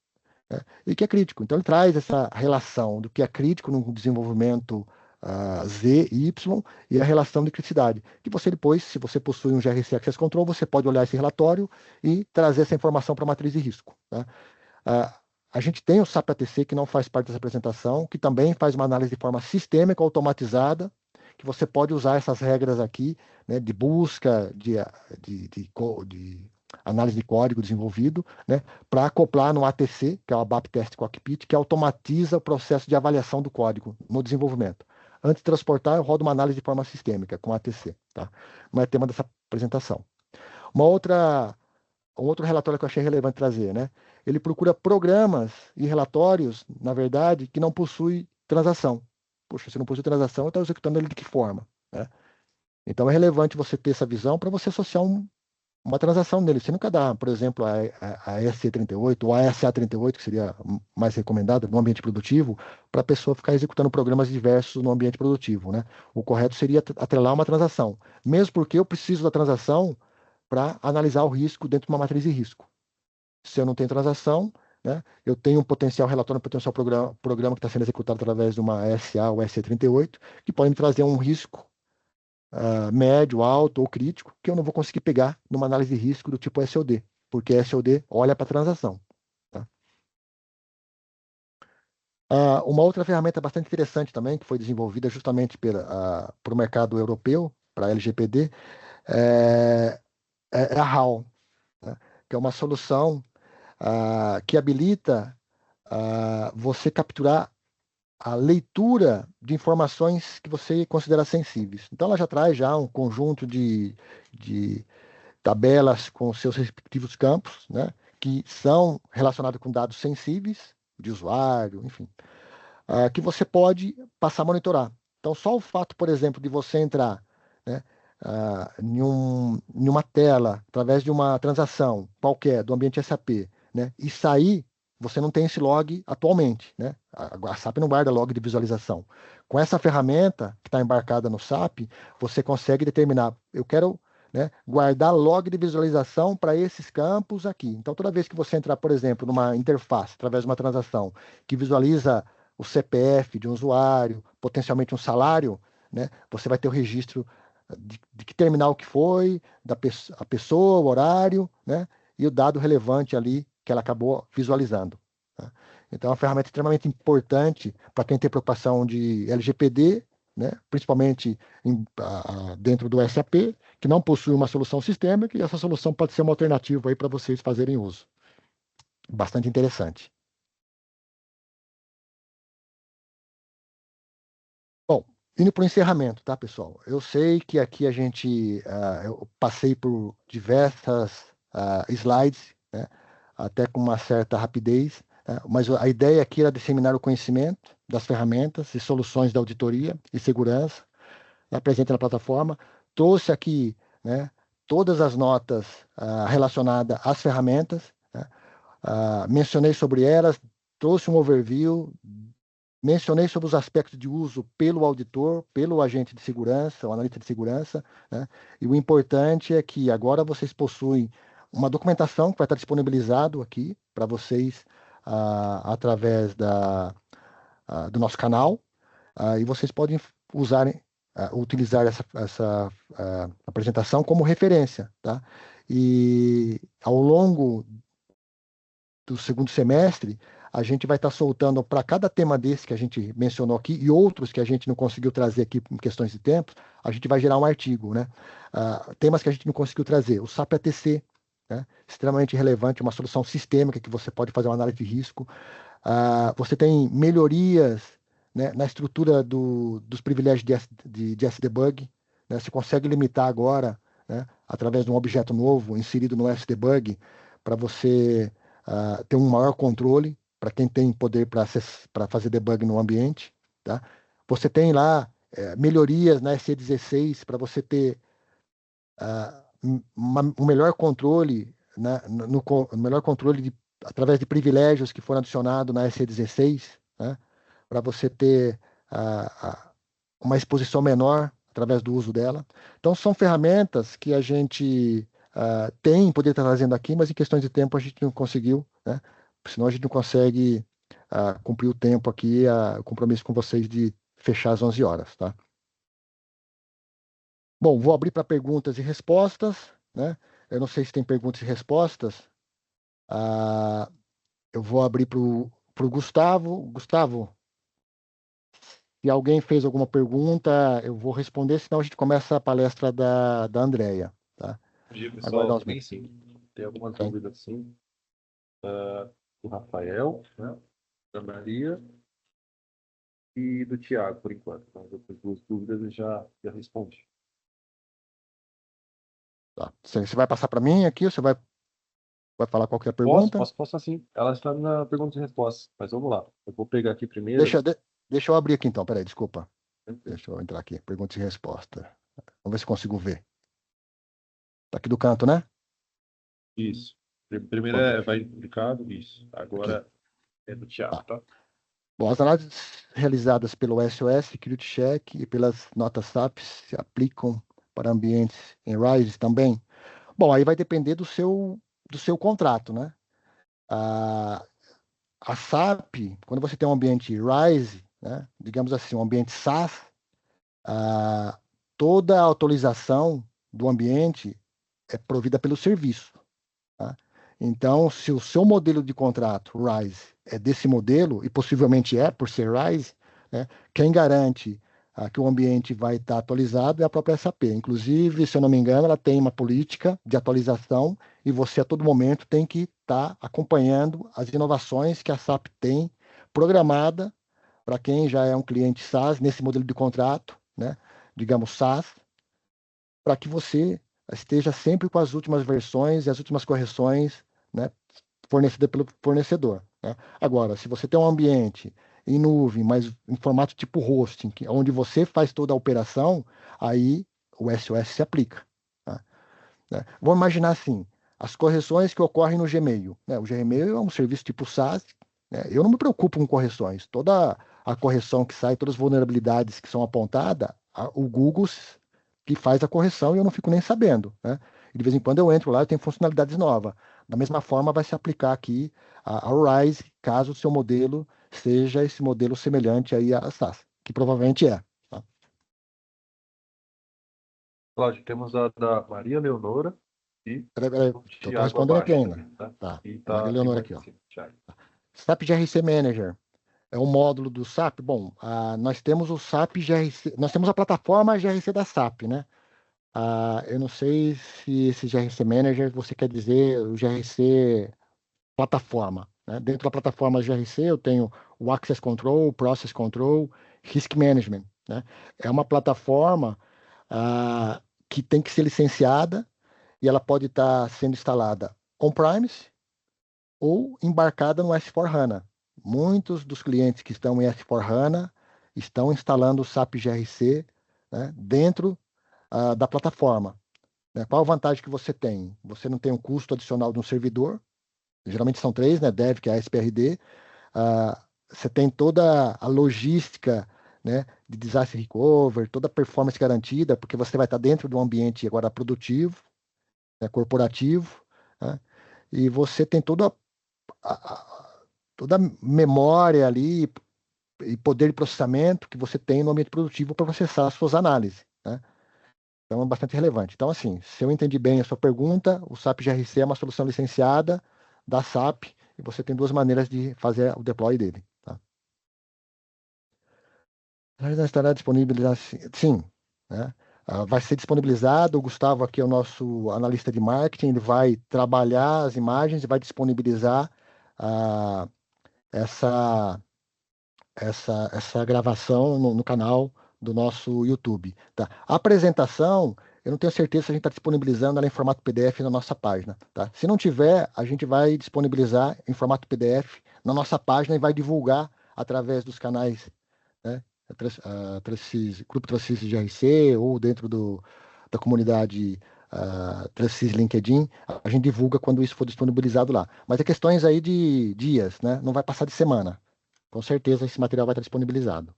A: né, e que é crítico. Então, ele traz essa relação do que é crítico no desenvolvimento Z, Y, e a relação de criticidade. Que você depois, se você possui um GRC Access Control, você pode olhar esse relatório e trazer essa informação para a matriz de risco. Tá? A gente tem o SAP ATC, que não faz parte dessa apresentação, que também faz uma análise de forma sistêmica, automatizada, que você pode usar essas regras aqui, né, de busca, de análise de código desenvolvido, né, para acoplar no ATC, que é o ABAP Test Cockpit, que automatiza o processo de avaliação do código no desenvolvimento. Antes de transportar, eu rodo uma análise de forma sistêmica com ATC. Tá? Não é tema dessa apresentação. Um outro relatório que eu achei relevante trazer, né? Ele procura programas e relatórios, na verdade, que não possuem transação. Poxa, se não possui transação, eu estou executando ele de que forma, né? Então é relevante você ter essa visão para você associar uma transação nele. Você nunca dá, por exemplo, a EC38 ou a SA38, que seria mais recomendada no ambiente produtivo, para a pessoa ficar executando programas diversos no ambiente produtivo, né? O correto seria atrelar uma transação, mesmo porque eu preciso da transação para analisar o risco dentro de uma matriz de risco. Se eu não tenho transação, né, eu tenho um potencial relatório, um potencial programa que está sendo executado através de uma SA ou SC38, que pode me trazer um risco médio, alto ou crítico, que eu não vou conseguir pegar numa análise de risco do tipo SOD, porque SOD olha para a transação. Tá? Uma outra ferramenta bastante interessante também, que foi desenvolvida justamente para o mercado europeu, para a LGPD, é, é a HAL, né? Que é uma solução que habilita você capturar a leitura de informações que você considera sensíveis. Então, ela já traz já um conjunto de tabelas com seus respectivos campos, né, que são relacionados com dados sensíveis de usuário, enfim, que você pode passar a monitorar. Então, só o fato, por exemplo, de você entrar, né, em uma tela, através de uma transação qualquer do ambiente SAP, né, e sair, você não tem esse log atualmente. Né? A SAP não guarda log de visualização. Com essa ferramenta que está embarcada no SAP, você consegue determinar, eu quero, né, guardar log de visualização para esses campos aqui. Então, toda vez que você entrar, por exemplo, numa interface, através de uma transação que visualiza o CPF de um usuário, potencialmente um salário, né, você vai ter o registro de que terminal que foi, a pessoa, o horário, né, e o dado relevante ali que ela acabou visualizando. Tá? Então, é uma ferramenta extremamente importante para quem tem preocupação de LGPD, né, principalmente dentro do SAP, que não possui uma solução sistêmica, e essa solução pode ser uma alternativa aí para vocês fazerem uso. Bastante interessante. Bom, indo para o encerramento, tá, pessoal? Eu sei que aqui eu passei por diversas slides, né, até com uma certa rapidez, né, mas a ideia aqui era disseminar o conhecimento das ferramentas e soluções da auditoria e segurança presente na plataforma. Trouxe aqui, né, todas as notas relacionadas às ferramentas, né, mencionei sobre elas, trouxe um overview. Mencionei sobre os aspectos de uso pelo auditor, pelo agente de segurança, o analista de segurança, né? E o importante é que agora vocês possuem uma documentação que vai estar disponibilizado aqui para vocês através do nosso canal, e vocês podem utilizar essa apresentação como referência, tá? E ao longo do segundo semestre, a gente vai estar soltando para cada tema desse que a gente mencionou aqui e outros que a gente não conseguiu trazer aqui em questões de tempo, a gente vai gerar um artigo, né? Temas que a gente não conseguiu trazer, o SAP ATC, né? Extremamente relevante, uma solução sistêmica que você pode fazer uma análise de risco. Você tem melhorias, né, na estrutura dos privilégios de SDBug, né? Você consegue limitar agora, né, através de um objeto novo inserido no SDBug, para você ter um maior controle para quem tem poder para fazer debug no ambiente. Tá? Você tem lá melhorias na SE16 para você ter um melhor controle, né, melhor controle através de privilégios que foram adicionados na SE16, né, para você ter uma exposição menor através do uso dela. Então, são ferramentas que a gente tem, poder estar trazendo aqui, mas em questões de tempo a gente não conseguiu, né? Senão a gente não consegue cumprir o tempo aqui, o compromisso com vocês de fechar às 11 horas, tá? Bom, vou abrir para perguntas e respostas, né? Eu não sei se tem perguntas e respostas. Ah, eu vou abrir para o Gustavo. Gustavo, se alguém fez alguma pergunta, eu vou responder, senão a gente começa a palestra da Andrea, tá?
B: Bom dia,
A: Aguardar
B: pessoal.
A: uns
B: Tem
A: minutos.
B: sim. Tem algumas
A: Tem.
B: dúvidas, sim. Do Rafael, né? Da Maria e do Tiago, por enquanto. Então, as duas dúvidas eu já respondi.
A: Tá. Você vai passar para mim aqui ou você vai falar qualquer
B: Posso?
A: pergunta?
B: Posso sim. Ela está na pergunta e resposta. Mas vamos lá. Eu vou pegar aqui primeiro.
A: Deixa eu abrir aqui então, peraí, desculpa. Deixa eu entrar aqui, pergunta e resposta. Vamos ver se consigo ver. Tá aqui do canto, né?
B: Isso. Primeiro vai indicado, isso. Agora
A: Aqui.
B: é do Thiago, tá?
A: Bom, as análises realizadas pelo SOS, Security Check e pelas notas SAP se aplicam para ambientes em RISE também. Bom, aí vai depender do seu contrato, né? A, a SAP, quando você tem um ambiente RISE, né, digamos assim, um ambiente SaaS, a, toda a atualização do ambiente é provida pelo serviço. Tá? Então, se o seu modelo de contrato, RISE, é desse modelo, e possivelmente é, por ser RISE, né, quem garante que o ambiente vai estar atualizado é a própria SAP. Inclusive, se eu não me engano, ela tem uma política de atualização e você, a todo momento, tem que estar acompanhando as inovações que a SAP tem programada para quem já é um cliente SaaS, nesse modelo de contrato, né, digamos SaaS, para que você esteja sempre com as últimas versões e as últimas correções, né, fornecidas pelo fornecedor. Né? Agora, se você tem um ambiente em nuvem, mas em formato tipo hosting, onde você faz toda a operação, aí o SOS se aplica. Tá? Né? Vamos imaginar assim, as correções que ocorrem no Gmail. Né? O Gmail é um serviço tipo SaaS. Né? Eu não me preocupo com correções. Toda a correção que sai, todas as vulnerabilidades que são apontadas, o Google que faz a correção e eu não fico nem sabendo. Né? E de vez em quando eu entro lá e tem funcionalidades novas. Da mesma forma, vai se aplicar aqui ao RISE, caso o seu modelo seja esse modelo semelhante aí à SaaS, que provavelmente é. Tá?
B: Cláudio, temos a da Maria Leonora e
A: Peraí,
B: o
A: estou
B: Thiago
A: respondendo aqui
B: abaixo
A: ainda.
B: também, tá?
A: Tá.
B: E
A: Maria
B: tá
A: Leonora
B: embaixo
A: aqui,
B: em
A: ó.
B: cima, Thiago.
A: SAP GRC Manager é um módulo do SAP. Bom, nós temos o SAP GRC, nós temos a plataforma GRC da SAP, né? Eu não sei se esse GRC Manager você quer dizer o GRC plataforma. Né? Dentro da plataforma GRC eu tenho o Access Control, Process Control, Risk Management. Né? É uma plataforma que tem que ser licenciada e ela pode estar sendo instalada on-premise ou embarcada no S/4HANA. Muitos dos clientes que estão em S/4HANA estão instalando o SAP GRC, né, dentro da plataforma. Né? Qual a vantagem que você tem? Você não tem um custo adicional de um servidor, geralmente são três, né, Dev, que é a SPRD. Você tem toda a logística, né, de disaster recovery, toda a performance garantida, porque você vai estar dentro de um ambiente agora produtivo, né, corporativo, né, e você tem toda a memória ali e poder de processamento que você tem no ambiente produtivo para processar as suas análises. Né? Então é bastante relevante. Então, assim, se eu entendi bem a sua pergunta, o SAP GRC é uma solução licenciada da SAP e você tem duas maneiras de fazer o deploy dele. Tá? Ele já estará disponibilizado, sim, né? Vai ser disponibilizado. O Gustavo, aqui é o nosso analista de marketing, ele vai trabalhar as imagens e vai disponibilizar ah, essa essa gravação no canal do nosso YouTube. Tá? A apresentação, eu não tenho certeza se a gente está disponibilizando ela em formato PDF na nossa página. Tá? Se não tiver, a gente vai disponibilizar em formato PDF na nossa página e vai divulgar através dos canais, né? Grupo Transcis GRC ou dentro da comunidade Transcis LinkedIn, a gente divulga quando isso for disponibilizado lá. Mas é questões aí de dias, né? Não vai passar de semana. Com certeza esse material vai estar disponibilizado.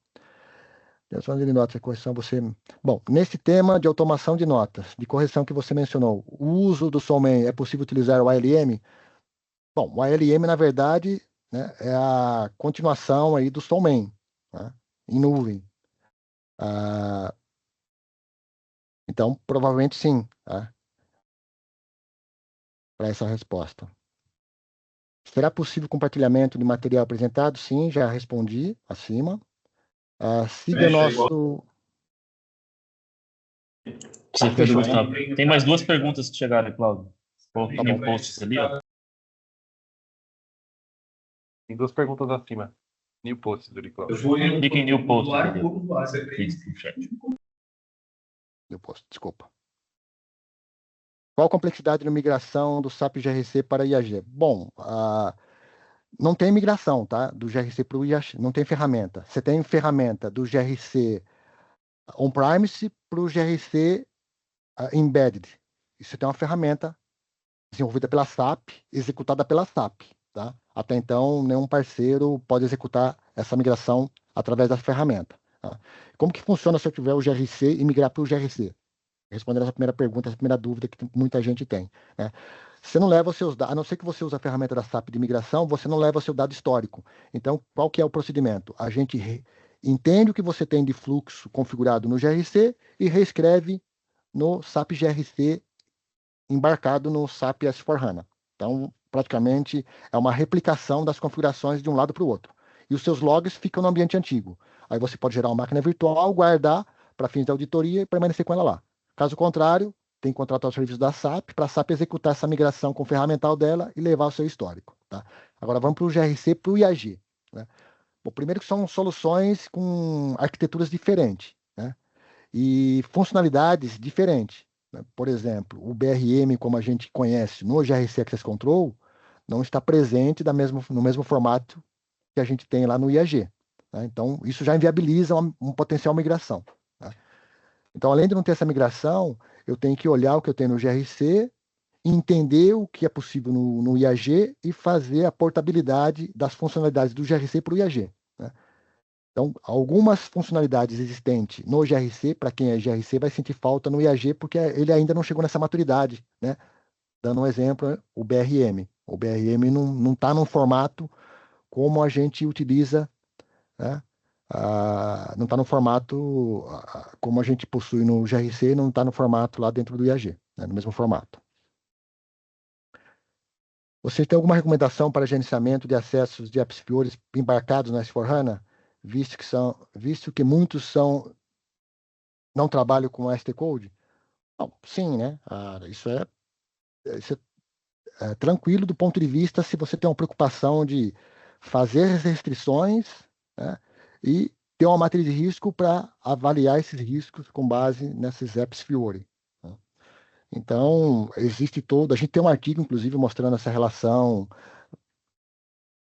A: Direção de notas, correção, você. Bom, nesse tema de automação de notas, de correção que você mencionou, o uso do Solman, é possível utilizar o ALM? Bom, o ALM, na verdade, né, é a continuação aí do Solman, né, em nuvem. Ah, então, provavelmente sim, tá, para essa resposta. Será possível compartilhamento de material apresentado? Sim, já respondi acima. Siga nosso.
C: Você fez,
A: Fechou.
C: Gustavo. Tem mais duas perguntas que chegaram, Cláudio.
A: Tá
C: Tem
A: bom.
C: um post ali, ó.
B: Tem duas perguntas acima. New post do Cláudio.
C: Clique em New Post ali, ó. Isso, no chat.
A: Eu posso, desculpa. Qual a complexidade na migração do SAP GRC para IAG? Bom, não tem migração, tá? Do GRC para o IAG, não tem ferramenta. Você tem ferramenta do GRC on-premise para o GRC embedded. Isso tem uma ferramenta desenvolvida pela SAP, executada pela SAP. Tá? Até então, nenhum parceiro pode executar essa migração através da ferramenta. Tá? Como que funciona se eu tiver o GRC e migrar para o GRC? Respondendo essa primeira pergunta, essa primeira dúvida que muita gente tem. Né? Você não leva os seus dados, a não ser que você use a ferramenta da SAP de migração, você não leva o seu dado histórico. Então, qual que é o procedimento? A gente entende o que você tem de fluxo configurado no GRC e reescreve no SAP GRC embarcado no SAP S/4HANA. Então, praticamente, é uma replicação das configurações de um lado para o outro. E os seus logs ficam no ambiente antigo. Aí você pode gerar uma máquina virtual, guardar para fins de auditoria e permanecer com ela lá. Caso contrário, tem que contratar o serviço da SAP para a SAP executar essa migração com o ferramental dela e levar o seu histórico. Tá? Agora vamos para o GRC, para o IAG. Né? Bom, primeiro que são soluções com arquiteturas diferentes, né? E funcionalidades diferentes. Né? Por exemplo, o BRM, como a gente conhece no GRC Access Control, não está presente no mesmo formato que a gente tem lá no IAG. Né? Então, isso já inviabiliza um potencial migração. Tá? Então, além de não ter essa migração, eu tenho que olhar o que eu tenho no GRC, entender o que é possível no IAG e fazer a portabilidade das funcionalidades do GRC para o IAG. Né? Então, algumas funcionalidades existentes no GRC, para quem é GRC, vai sentir falta no IAG, porque ele ainda não chegou nessa maturidade. Né? Dando um exemplo, o BRM. O BRM não está num formato como a gente utiliza, né? Não está no formato como a gente possui no GRC, não está no formato lá dentro do IAG, né? No mesmo formato. Você tem alguma recomendação para gerenciamento de acessos de apps Fiori embarcados na S/4HANA, visto que muitos não trabalham com ST Code? Não, sim, né? Isso é tranquilo do ponto de vista se você tem uma preocupação de fazer as restrições, né, e ter uma matriz de risco para avaliar esses riscos com base nesses apps Fiori. Né? Então, a gente tem um artigo, inclusive, mostrando essa relação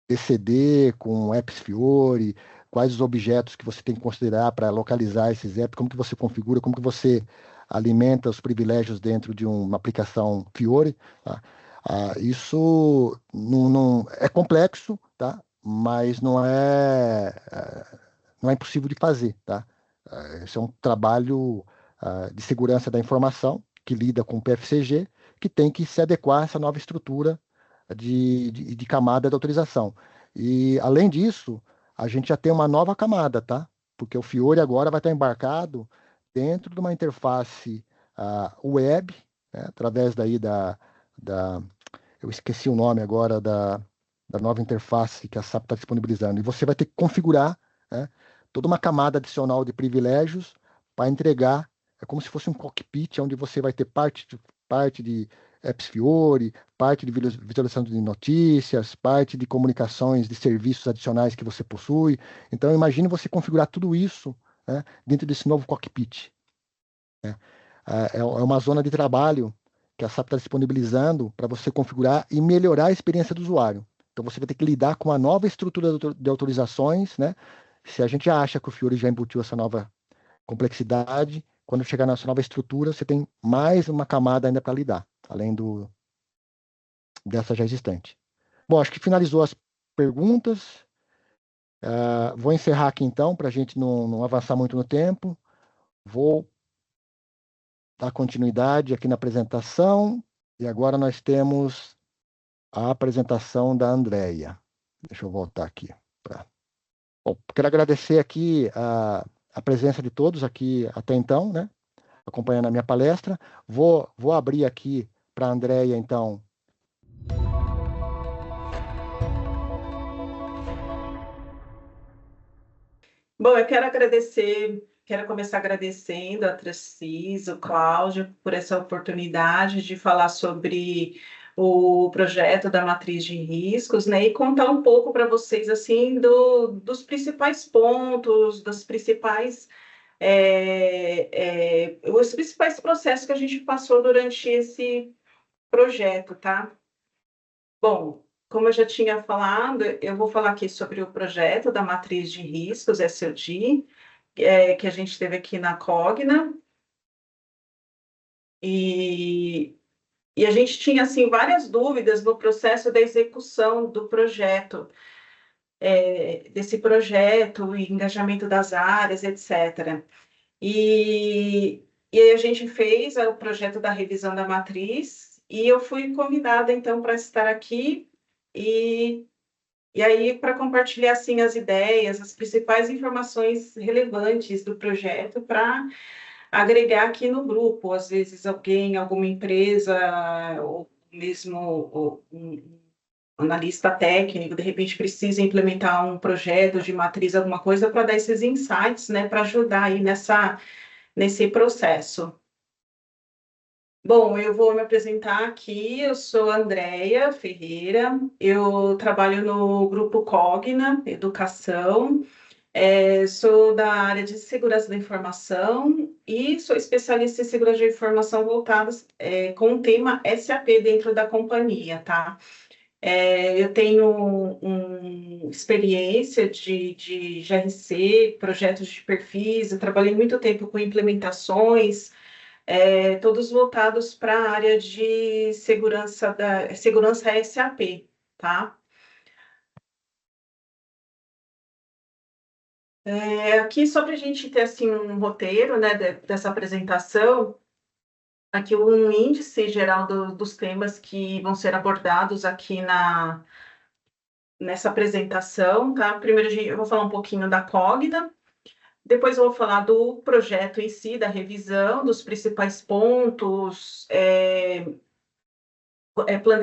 A: ECD com apps Fiori, quais os objetos que você tem que considerar para localizar esses apps, como que você configura, como que você alimenta os privilégios dentro de uma aplicação Fiori. Tá? Isso não é complexo, tá? Mas não é impossível de fazer. Tá? Esse é um trabalho de segurança da informação que lida com o PFCG, que tem que se adequar a essa nova estrutura de camada de autorização. E, além disso, a gente já tem uma nova camada, tá? Porque o Fiori agora vai estar embarcado dentro de uma interface web, né? Através daí eu esqueci o nome agora da nova interface que a SAP está disponibilizando. E você vai ter que configurar, né, toda uma camada adicional de privilégios para entregar. É como se fosse um cockpit, onde você vai ter parte de apps Fiori, parte de visualização de notícias, parte de comunicações de serviços adicionais que você possui. Então, imagine você configurar tudo isso, né, dentro desse novo cockpit. Né? É uma zona de trabalho que a SAP está disponibilizando para você configurar e melhorar a experiência do usuário. Então, você vai ter que lidar com a nova estrutura de autorizações. Né? Se a gente acha que o Fiori já embutiu essa nova complexidade, quando chegar nessa nova estrutura, você tem mais uma camada ainda para lidar, além dessa já existente. Bom, acho que finalizou as perguntas. Vou encerrar aqui então, para a gente não avançar muito no tempo. Vou dar continuidade aqui na apresentação. E agora nós temos a apresentação da Andrea. Deixa eu voltar aqui. Bom, quero agradecer aqui a presença de todos aqui até então, né? Acompanhando a minha palestra. Vou abrir aqui para a Andrea, então.
D: Bom, eu quero começar agradecendo a Tracis, o Cláudio, por essa oportunidade de falar sobre o projeto da matriz de riscos, né, e contar um pouco para vocês, assim, dos principais pontos, das principais, os principais processos que a gente passou durante esse projeto, tá? Bom, como eu já tinha falado, eu vou falar aqui sobre o projeto da matriz de riscos, SOD, que a gente teve aqui na Cogna. E a gente tinha, assim, várias dúvidas no processo da execução do projeto, desse projeto, e engajamento das áreas, etc. E aí a gente fez o projeto da revisão da matriz, e eu fui convidada, então, para estar aqui, e aí para compartilhar, assim, as ideias, as principais informações relevantes do projeto, para agregar aqui no grupo. Às vezes alguém, alguma empresa, ou mesmo um analista técnico, de repente precisa implementar um projeto de matriz, alguma coisa, para dar esses insights, né, para ajudar aí nesse processo. Bom, eu vou me apresentar aqui. Eu sou Andréia Ferreira, eu trabalho no Grupo Cogna Educação. Sou da área de segurança da informação e sou especialista em segurança da informação voltadas com o tema SAP dentro da companhia, tá? Eu tenho experiência de GRC, projetos de perfis, eu trabalhei muito tempo com implementações, todos voltados para a área de segurança SAP, tá? Aqui, só para a gente ter assim, um roteiro, né, dessa apresentação, aqui um índice geral dos temas que vão ser abordados aqui nessa apresentação, tá? Primeiro eu vou falar um pouquinho da Cogna, depois eu vou falar do projeto em si, da revisão, dos principais pontos,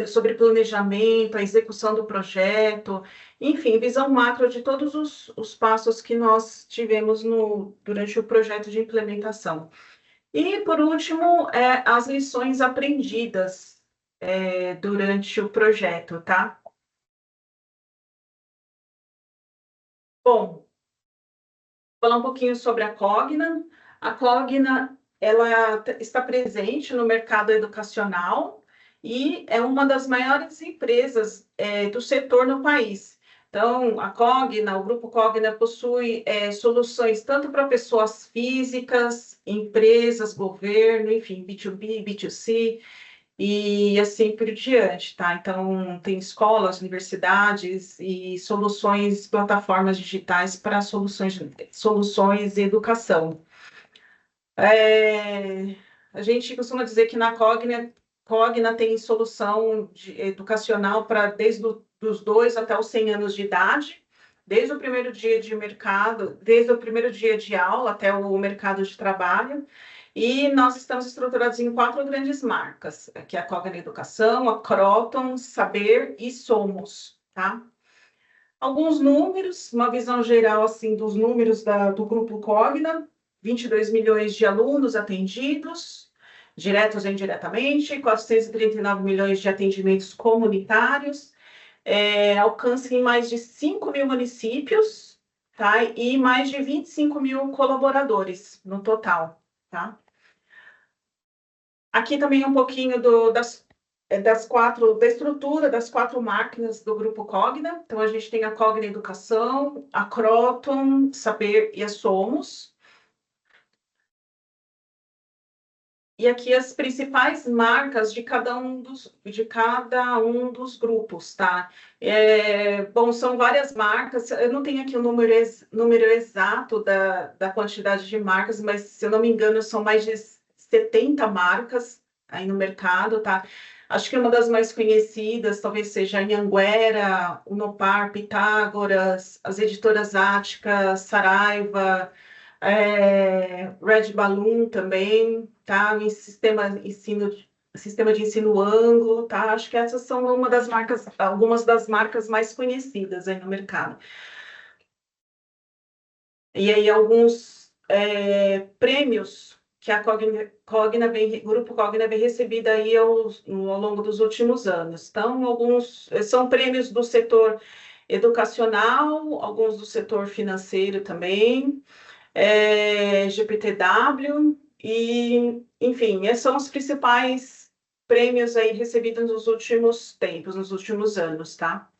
D: sobre planejamento, a execução do projeto, enfim, visão macro de todos os passos que nós tivemos durante o projeto de implementação. E, por último, as lições aprendidas durante o projeto, tá? Bom, falar um pouquinho sobre a Cogna. A Cogna, ela está presente no mercado educacional e é uma das maiores empresas do setor no país. Então, a Cogna, o Grupo Cogna possui soluções tanto para pessoas físicas, empresas, governo, enfim, B2B, B2C, e assim por diante, tá? Então, tem escolas, universidades e soluções, plataformas digitais para soluções de educação. A gente costuma dizer que na Cogna tem solução educacional para desde os 2 até os 100 anos de idade, desde o primeiro dia de mercado, desde o primeiro dia de aula até o mercado de trabalho. E nós estamos estruturados em 4 grandes marcas, que é a Cogna Educação, a Croton, Saber e Somos, tá? Alguns números, uma visão geral assim dos números do Grupo Cogna: 22 milhões de alunos atendidos, diretos e indiretamente, 439 milhões de atendimentos comunitários, alcance em mais de 5 mil municípios, tá? E mais de 25 mil colaboradores no total, tá? Aqui também um pouquinho da estrutura das 4 máquinas do Grupo Cogna. Então, a gente tem a Cogna Educação, a Croton, Saber e a Somos. E aqui as principais marcas de cada um dos grupos, tá? Bom, são várias marcas. Eu não tenho aqui o número exato da quantidade de marcas, mas, se eu não me engano, são mais de 70 marcas aí no mercado, tá? Acho que uma das mais conhecidas talvez seja a Anhanguera, Unopar, Pitágoras, as editoras Ática, Saraiva, Red Balloon também, tá? O sistema de ensino Anglo, tá? Acho que essas são algumas das marcas mais conhecidas aí no mercado. E aí alguns prêmios que a Grupo Cogna vem recebendo aí ao longo dos últimos anos. Então, alguns são prêmios do setor educacional, alguns do setor financeiro também, GPTW, e, enfim, esses são os principais prêmios aí recebidos nos últimos tempos, nos últimos anos, tá?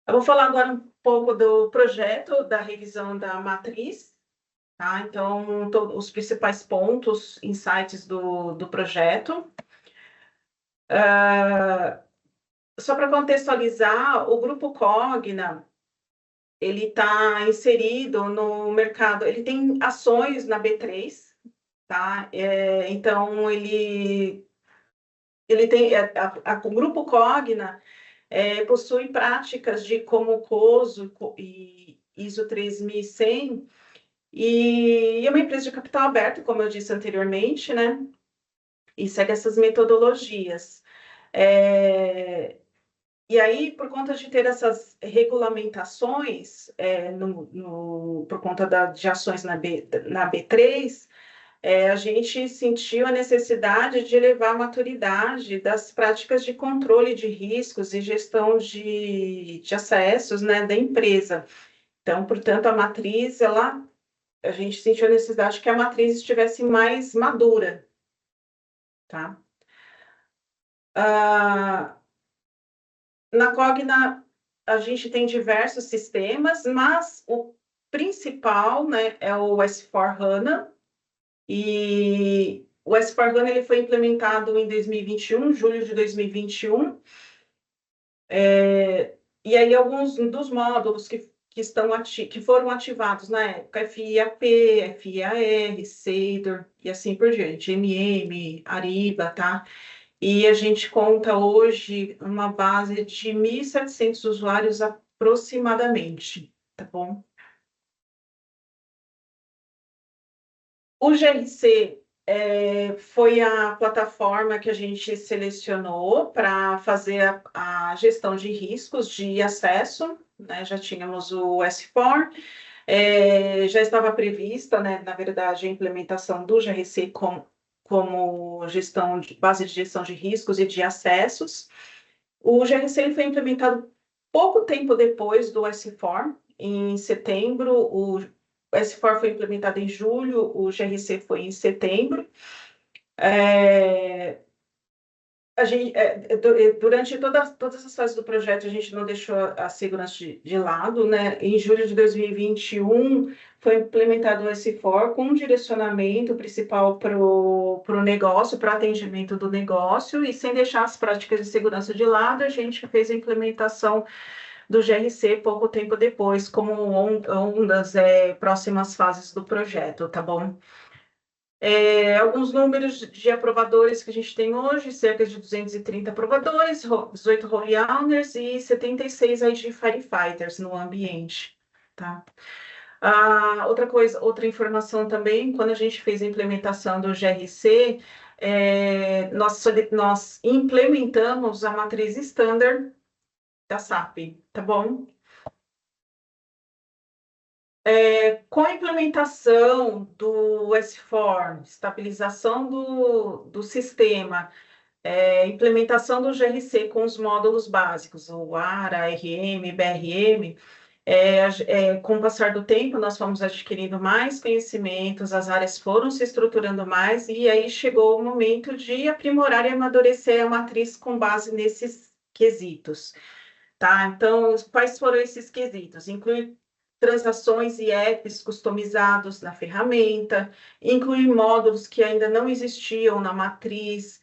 D: Eu vou falar agora um pouco do projeto da revisão da matriz, tá? Então, os principais pontos, insights do projeto. Só para contextualizar, o Grupo Cogna, ele está inserido no mercado, ele tem ações na B3, tá? Então, ele tem, o Grupo Cogna possui práticas de como COSO e ISO 3100, e é uma empresa de capital aberto, como eu disse anteriormente, né? E segue essas metodologias. E aí, por conta de ter essas regulamentações, por conta de ações na B3, a gente sentiu a necessidade de elevar a maturidade das práticas de controle de riscos e gestão de acessos, né, da empresa. Então, portanto, a gente sentiu a necessidade que a matriz estivesse mais madura, tá? Na Cogna, a gente tem diversos sistemas, mas o principal, né, é o S/4HANA, e o S/4HANA ele foi implementado em 2021, julho de 2021, e aí alguns dos módulos que foram ativados na época, FIAP, FIAR, SEIDOR, e assim por diante, MM, Ariba, tá? E a gente conta hoje uma base de 1.700 usuários aproximadamente, tá bom? O GRC foi a plataforma que a gente selecionou para fazer a gestão de riscos de acesso, né? Já tínhamos o S4, já estava prevista, né, na verdade, a implementação do GRC como base de gestão de riscos e de acessos. O GRC foi implementado pouco tempo depois do S4, em setembro. O S4 foi implementado em julho, o GRC foi em setembro. Durante todas as fases do projeto, a gente não deixou a segurança de lado, né? Em julho de 2021, foi implementado o S4 com um direcionamento principal para o negócio, para o atendimento do negócio, e sem deixar as práticas de segurança de lado, a gente fez a implementação do GRC pouco tempo depois, como ondas próximas fases do projeto, tá bom? Alguns números de aprovadores que a gente tem hoje, cerca de 230 aprovadores, 18 role owners e 76 IG firefighters no ambiente, tá? Outra informação também, quando a gente fez a implementação do GRC, nós implementamos a matriz standard da SAP, tá bom? Com a implementação do S4, estabilização do sistema, implementação do GRC com os módulos básicos, o ARA, ARM, BRM, com o passar do tempo, nós fomos adquirindo mais conhecimentos, as áreas foram se estruturando mais, e aí chegou o momento de aprimorar e amadurecer a matriz com base nesses quesitos, tá? Então, quais foram esses quesitos? Inclui transações e apps customizados na ferramenta, inclui módulos que ainda não existiam na matriz,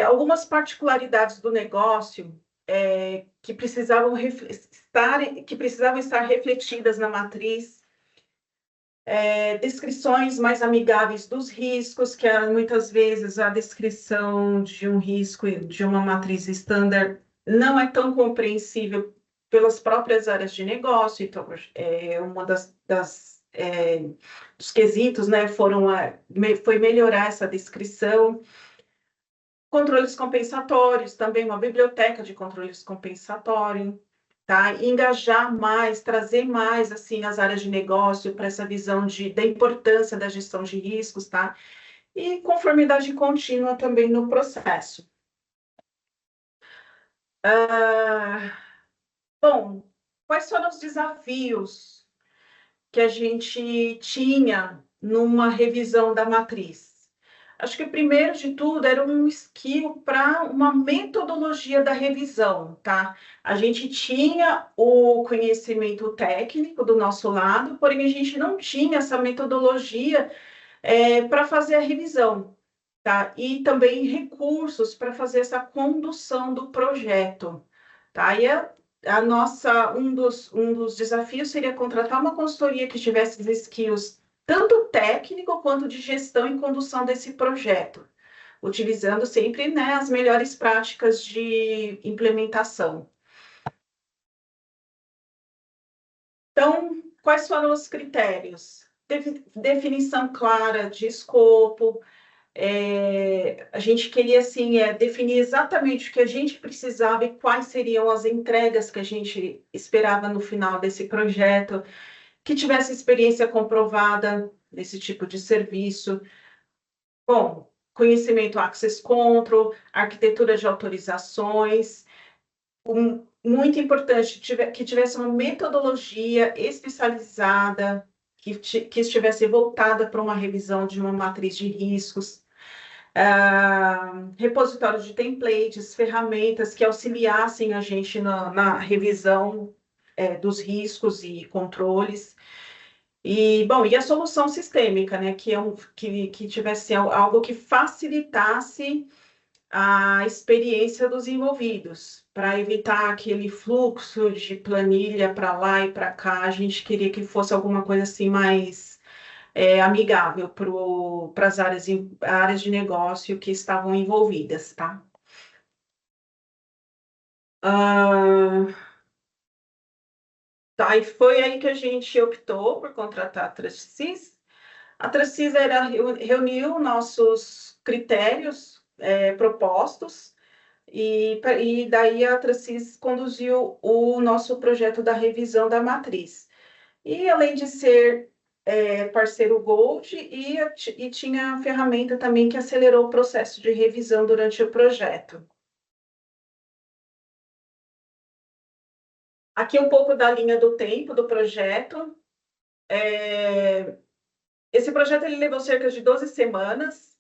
D: algumas particularidades do negócio que precisavam estar refletidas na matriz, descrições mais amigáveis dos riscos, que muitas vezes a descrição de um risco de uma matriz standard não é tão compreensível pelas próprias áreas de negócio. Então, uma dos quesitos, né, foi melhorar essa descrição. Controles compensatórios, também uma biblioteca de controles compensatórios, tá? Engajar mais, trazer mais, assim, as áreas de negócio para essa visão da importância da gestão de riscos, tá? E conformidade contínua também no processo. Bom, quais foram os desafios que a gente tinha numa revisão da matriz? Acho que primeiro de tudo era um skill para uma metodologia da revisão, tá? A gente tinha o conhecimento técnico do nosso lado, porém a gente não tinha essa metodologia para fazer a revisão, tá? E também recursos para fazer essa condução do projeto, tá? E um dos desafios seria contratar uma consultoria que tivesse as skills tanto técnico quanto de gestão e condução desse projeto, utilizando sempre, né, as melhores práticas de implementação. Então, quais foram os critérios? Definição clara de escopo. A gente queria assim, definir exatamente o que a gente precisava e quais seriam as entregas que a gente esperava no final desse projeto, que tivesse experiência comprovada nesse tipo de serviço. Bom, conhecimento Access Control, arquitetura de autorizações, muito importante que tivesse uma metodologia especializada, que estivesse voltada para uma revisão de uma matriz de riscos, repositório de templates, ferramentas que auxiliassem a gente na revisão dos riscos e controles. E, bom, e a solução sistêmica, né, que tivesse algo que facilitasse a experiência dos envolvidos, para evitar aquele fluxo de planilha para lá e para cá. A gente queria que fosse alguma coisa assim mais amigável para as áreas de negócio que estavam envolvidas, tá? Tá, e foi aí que a gente optou por contratar a Tracis. A Tracis reuniu nossos critérios propostos, e daí a Tracis conduziu o nosso projeto da revisão da matriz. E além de ser parceiro Gold, e tinha a ferramenta também que acelerou o processo de revisão durante o projeto. Aqui um pouco da linha do tempo do projeto. Esse projeto ele levou cerca de 12 semanas.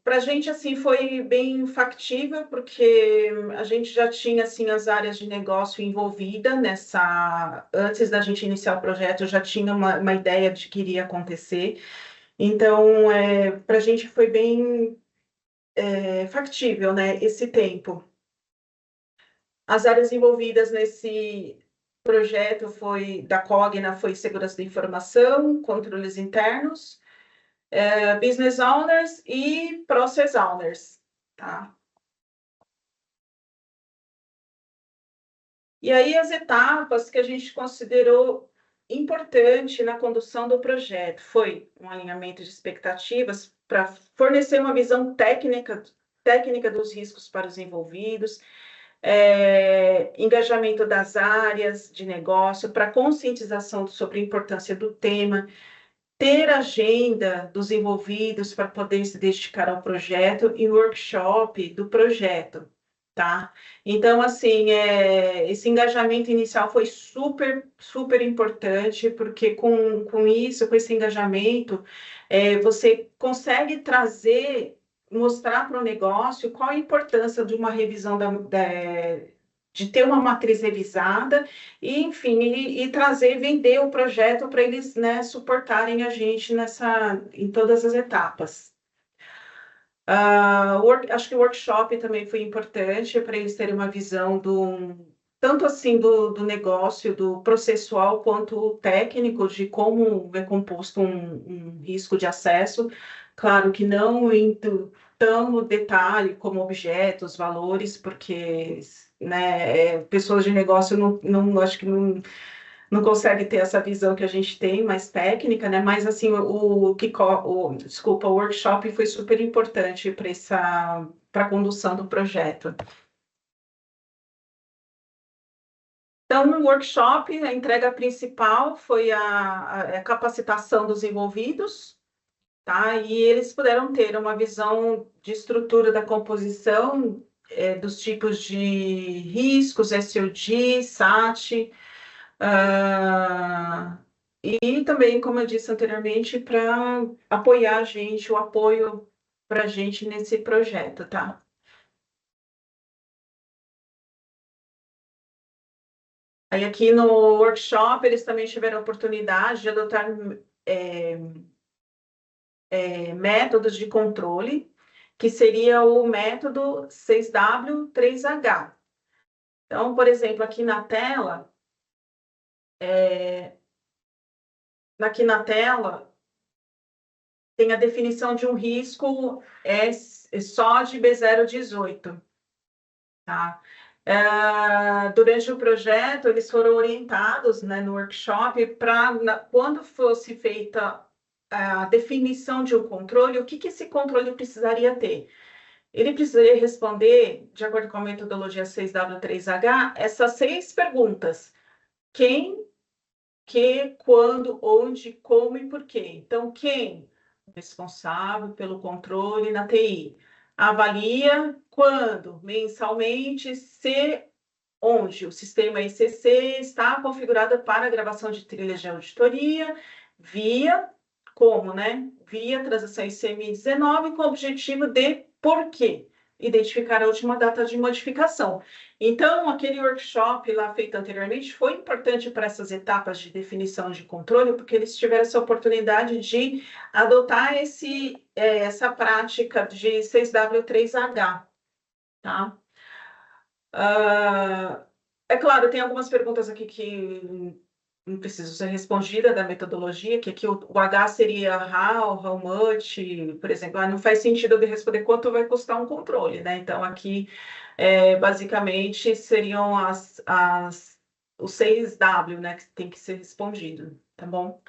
D: Para a gente assim foi bem factível, porque a gente já tinha assim as áreas de negócio envolvida antes da gente iniciar o projeto, eu já tinha uma ideia de que iria acontecer. Então, para a gente foi bem factível, né, esse tempo. As áreas envolvidas nesse projeto da Cogna foi segurança da informação, controles internos, business owners e process owners, tá? E aí as etapas que a gente considerou importante na condução do projeto foi um alinhamento de expectativas para fornecer uma visão técnica dos riscos para os envolvidos, engajamento das áreas de negócio para conscientização sobre a importância do tema, ter agenda dos envolvidos para poder se dedicar ao projeto e workshop do projeto, tá? Então, assim, esse engajamento inicial foi super, super importante, porque com isso, com esse engajamento, você consegue mostrar para o negócio qual a importância de uma revisão de ter uma matriz revisada e, enfim, e vender o projeto para eles, né, suportarem a gente em todas as etapas. Acho que o workshop também foi importante para eles terem uma visão tanto assim do negócio, do processual, quanto técnico, de como é composto um risco de acesso. Claro que não indo tão no detalhe como objetos, valores, porque né, pessoas de negócio acho que não consegue ter essa visão que a gente tem, mais técnica, né? Mas assim, o workshop foi super importante para a condução do projeto. Então, no workshop, a entrega principal foi a capacitação dos envolvidos, tá? E eles puderam ter uma visão de estrutura da composição, dos tipos de riscos, SOD, SAT, E também, como eu disse anteriormente, para apoiar a gente, o apoio para a gente nesse projeto, tá? Aí aqui no workshop, eles também tiveram a oportunidade de adotar métodos de controle, que seria o método 6W3H. Então, por exemplo, aqui na tela, tem a definição de um risco só de B018. Tá? Durante o projeto, eles foram orientados, né, no workshop para, quando fosse feita a definição de um controle, o que esse controle precisaria ter? Ele precisaria responder, de acordo com a metodologia 6W3H, essas 6 perguntas. Quem, que, quando, onde, como e por quê. Então, quem? Responsável pelo controle na TI. Avalia quando? Mensalmente, se onde o sistema ICC está configurado para a gravação de trilhas de auditoria via, como, né? Via transação ICM19 com o objetivo de por quê? Identificar a última data de modificação. Então, aquele workshop lá feito anteriormente foi importante para essas etapas de definição de controle, porque eles tiveram essa oportunidade de adotar essa prática de 6W3H, tá? É claro, tem algumas perguntas aqui que não precisam ser respondidas da metodologia, que aqui o H seria how much, por exemplo, não faz sentido eu responder quanto vai custar um controle, né? Então, aqui, basicamente, seriam os 6W, né, que tem que ser respondido, tá bom?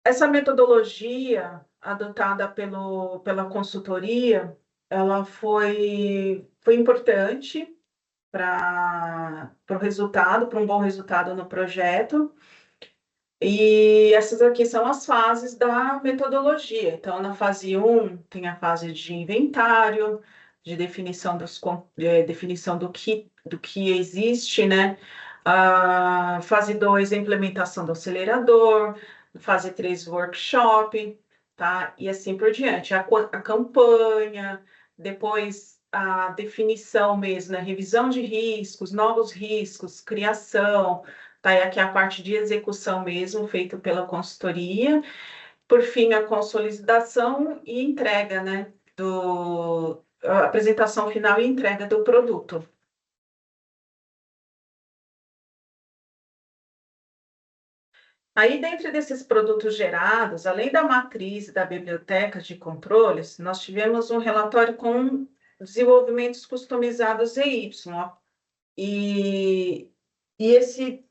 D: Essa metodologia adotada pela consultoria, ela foi importante para o resultado, para um bom resultado no projeto. E essas aqui são as fases da metodologia. Então, na fase 1, tem a fase de inventário, de definição do que existe, né? A fase 2, a implementação do acelerador. Fase 3, workshop, tá? E assim por diante. A campanha, depois a definição mesmo, né? Revisão de riscos, novos riscos, criação, tá? E aqui a parte de execução mesmo, feita pela consultoria. Por fim, a consolidação e entrega, né? A apresentação final e entrega do produto. Aí, dentro desses produtos gerados, além da matriz e da biblioteca de controles, nós tivemos um relatório com desenvolvimentos customizados EY. E esse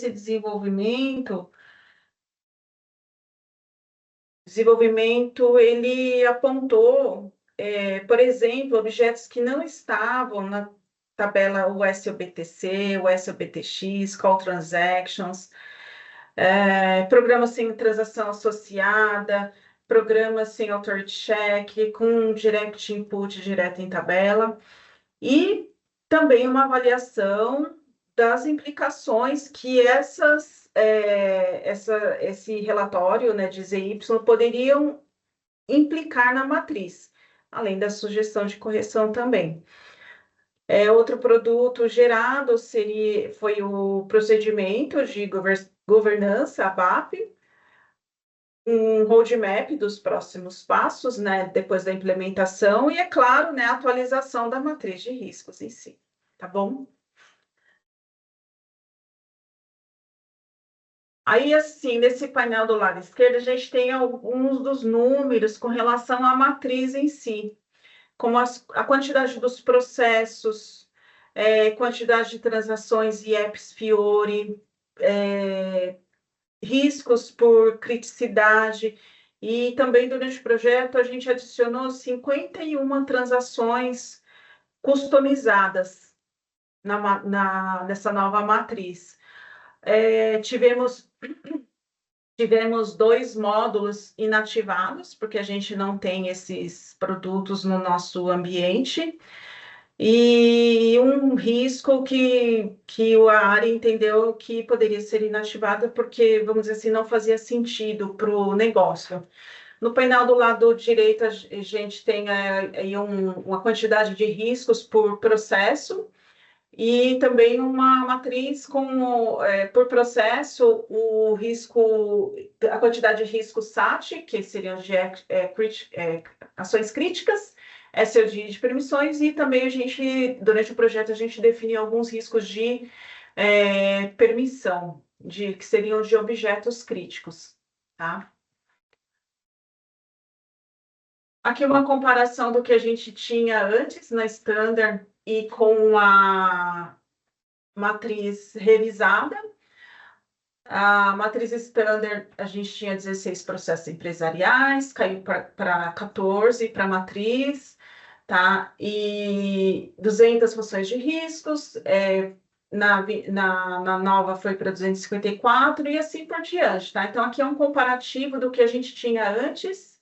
D: desenvolvimento, ele apontou, por exemplo, objetos que não estavam na tabela USOBTC, USOBTX, Call Transactions, programas sem transação associada, programas sem authority check, com direct input direto em tabela, e também uma avaliação das implicações que esse relatório, né, de ZY poderiam implicar na matriz, além da sugestão de correção também. Outro produto gerado foi o procedimento de governança, ABAP, um roadmap dos próximos passos, né, depois da implementação, e, é claro, né, a atualização da matriz de riscos em si, tá bom? Aí, assim, nesse painel do lado esquerdo, a gente tem alguns dos números com relação à matriz em si, como a quantidade dos processos, quantidade de transações e apps Fiori, riscos por criticidade, e também durante o projeto a gente adicionou 51 transações customizadas nessa nova matriz. Tivemos 2 módulos inativados, porque a gente não tem esses produtos no nosso ambiente, e um risco que a área entendeu que poderia ser inativada porque, vamos dizer assim, não fazia sentido para o negócio. No painel do lado direito, a gente tem aí uma quantidade de riscos por processo e também uma matriz por processo, o risco, a quantidade de risco SAT, que seriam de ações críticas, SLG de permissões, e também durante o projeto, a gente definiu alguns riscos de permissão, que seriam de objetos críticos, tá? Aqui uma comparação do que a gente tinha antes na Standard e com a matriz revisada. A matriz Standard, a gente tinha 16 processos empresariais, caiu para 14 para a matriz, tá? E 200 funções de riscos, na nova foi para 254 e assim por diante, tá? Então, aqui é um comparativo do que a gente tinha antes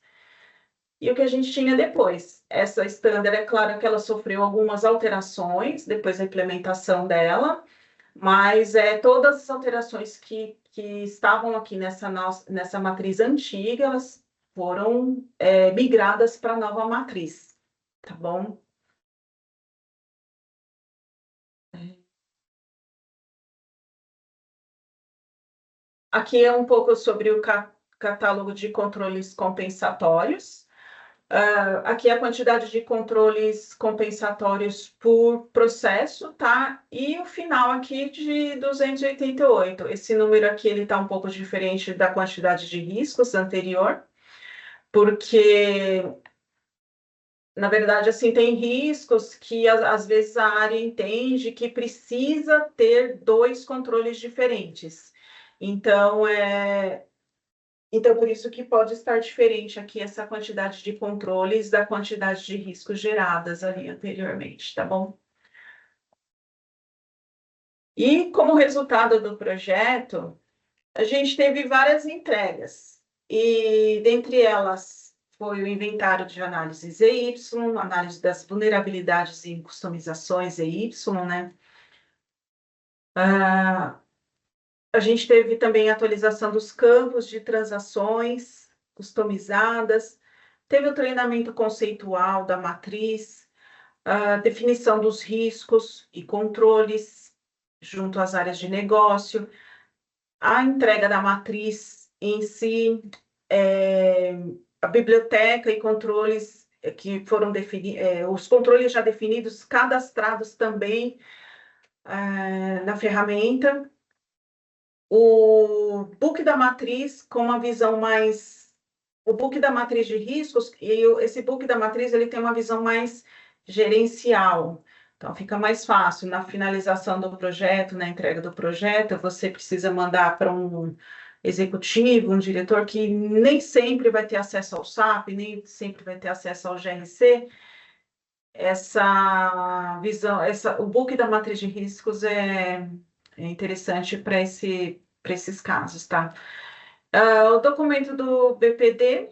D: e o que a gente tinha depois. Essa Standard, é claro que ela sofreu algumas alterações depois da implementação dela, mas todas as alterações que estavam aqui nessa matriz antiga, elas foram migradas para a nova matriz, tá bom? Aqui é um pouco sobre o catálogo de controles compensatórios. Aqui a quantidade de controles compensatórios por processo, tá? E o final aqui de 288. Esse número aqui, ele tá um pouco diferente da quantidade de riscos anterior, porque, na verdade, assim, tem riscos que, às vezes, a área entende que precisa ter 2 controles diferentes. Então, por isso que pode estar diferente aqui essa quantidade de controles da quantidade de riscos geradas ali anteriormente, tá bom? E como resultado do projeto, a gente teve várias entregas, e dentre elas foi o inventário de análises EY, análise das vulnerabilidades em customizações EY, né? A gente teve também a atualização dos campos de transações customizadas, teve o treinamento conceitual da matriz, a definição dos riscos e controles junto às áreas de negócio, a entrega da matriz em si, a biblioteca e controles que foram definidos, os controles já definidos, cadastrados também na ferramenta, o book da matriz com uma visão mais... O book da matriz de riscos, e esse book da matriz, ele tem uma visão mais gerencial. Então, fica mais fácil na finalização do projeto, na entrega do projeto, você precisa mandar para um executivo, um diretor que nem sempre vai ter acesso ao SAP, nem sempre vai ter acesso ao GRC. Essa visão, o book da matriz de riscos é interessante para esses casos, tá? O documento do BPD,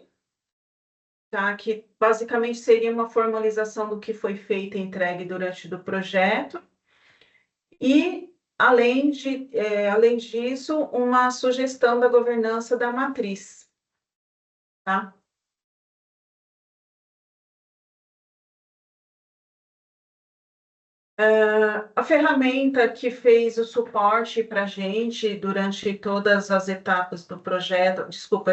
D: tá? Que basicamente seria uma formalização do que foi feito e entregue durante o projeto. E, além disso, uma sugestão da governança da matriz, tá? A ferramenta que fez o suporte para a gente durante todas as etapas do projeto,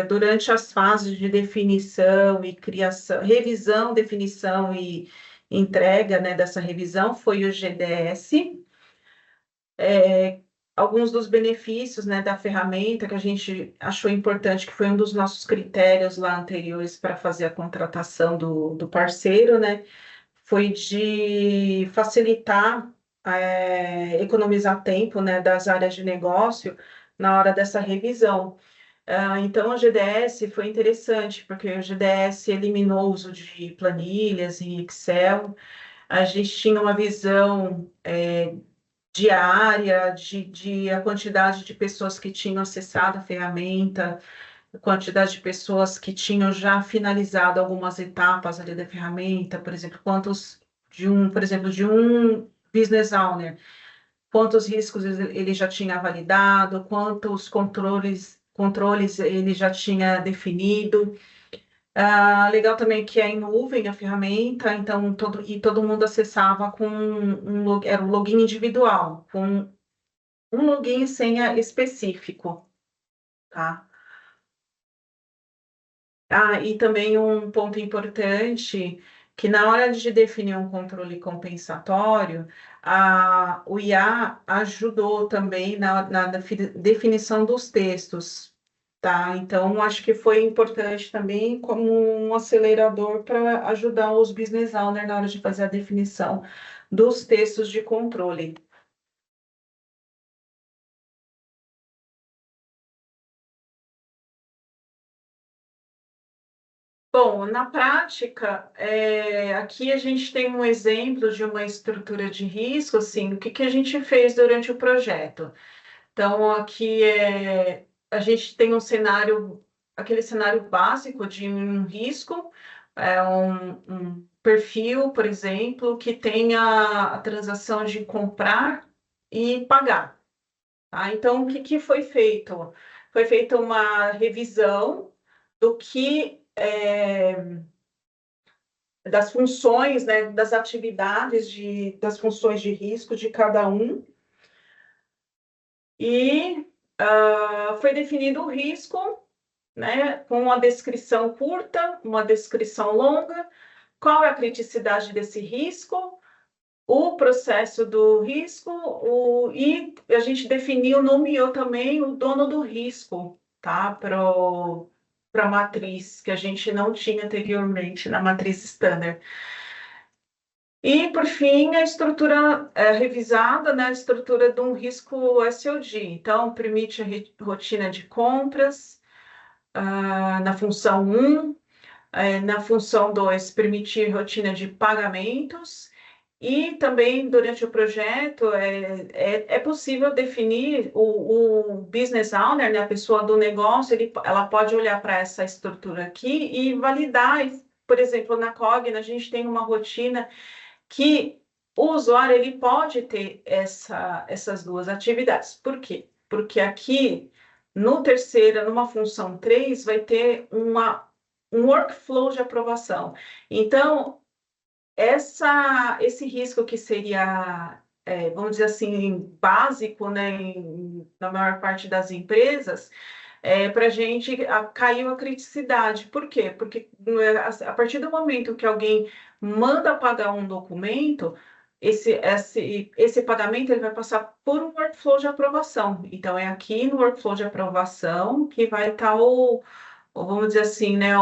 D: durante as fases de definição e criação, revisão, definição e entrega, né, dessa revisão, foi o GDS. Alguns dos benefícios, né, da ferramenta que a gente achou importante, que foi um dos nossos critérios lá anteriores para fazer a contratação do parceiro, né, foi de facilitar, economizar tempo, né, das áreas de negócio na hora dessa revisão. Então, o GDS foi interessante, porque o GDS eliminou o uso de planilhas em Excel, a gente tinha uma visão diária de a quantidade de pessoas que tinham acessado a ferramenta, a quantidade de pessoas que tinham já finalizado algumas etapas ali da ferramenta, por exemplo, quantos por exemplo, de um business owner, quantos riscos ele já tinha validado, quantos controles ele já tinha definido. Legal também que é em nuvem a ferramenta, então todo mundo acessava com era um login individual, com um login e senha específico, tá? E também um ponto importante, que na hora de definir um controle compensatório, o IA ajudou também na definição dos textos, tá? Então, acho que foi importante também como um acelerador para ajudar os business owners na hora de fazer a definição dos textos de controle. Bom, na prática, aqui a gente tem um exemplo de uma estrutura de risco, assim, o que a gente fez durante o projeto. Então, aqui a gente tem aquele cenário básico de um risco, um perfil, por exemplo, que tenha a transação de comprar e pagar. Tá? Então, o que foi feito? Foi feita uma revisão do que das funções, né, das atividades, das funções de risco de cada um, e foi definido o risco, né, com uma descrição curta, uma descrição longa, qual é a criticidade desse risco, o processo do risco, e a gente nomeou também o dono do risco, tá, para a matriz, que a gente não tinha anteriormente na matriz standard. E, por fim, a estrutura revisada, né, a estrutura de um risco SOD. Então, permite a rotina de compras, na função 1, na função 2, permitir rotina de pagamentos, e também, durante o projeto, é possível definir o business owner, né, a pessoa do negócio, ela pode olhar para essa estrutura aqui e validar. Por exemplo, na Cogna, a gente tem uma rotina que o usuário ele pode ter essas duas atividades. Por quê? Porque aqui, numa função 3, vai ter um workflow de aprovação. Então, esse risco que seria, vamos dizer assim, básico, né, na maior parte das empresas, para a gente caiu a criticidade. Por quê? Porque a partir do momento que alguém manda pagar um documento, esse pagamento ele vai passar por um workflow de aprovação. Então, é aqui no workflow de aprovação que vai estar vamos dizer assim, né,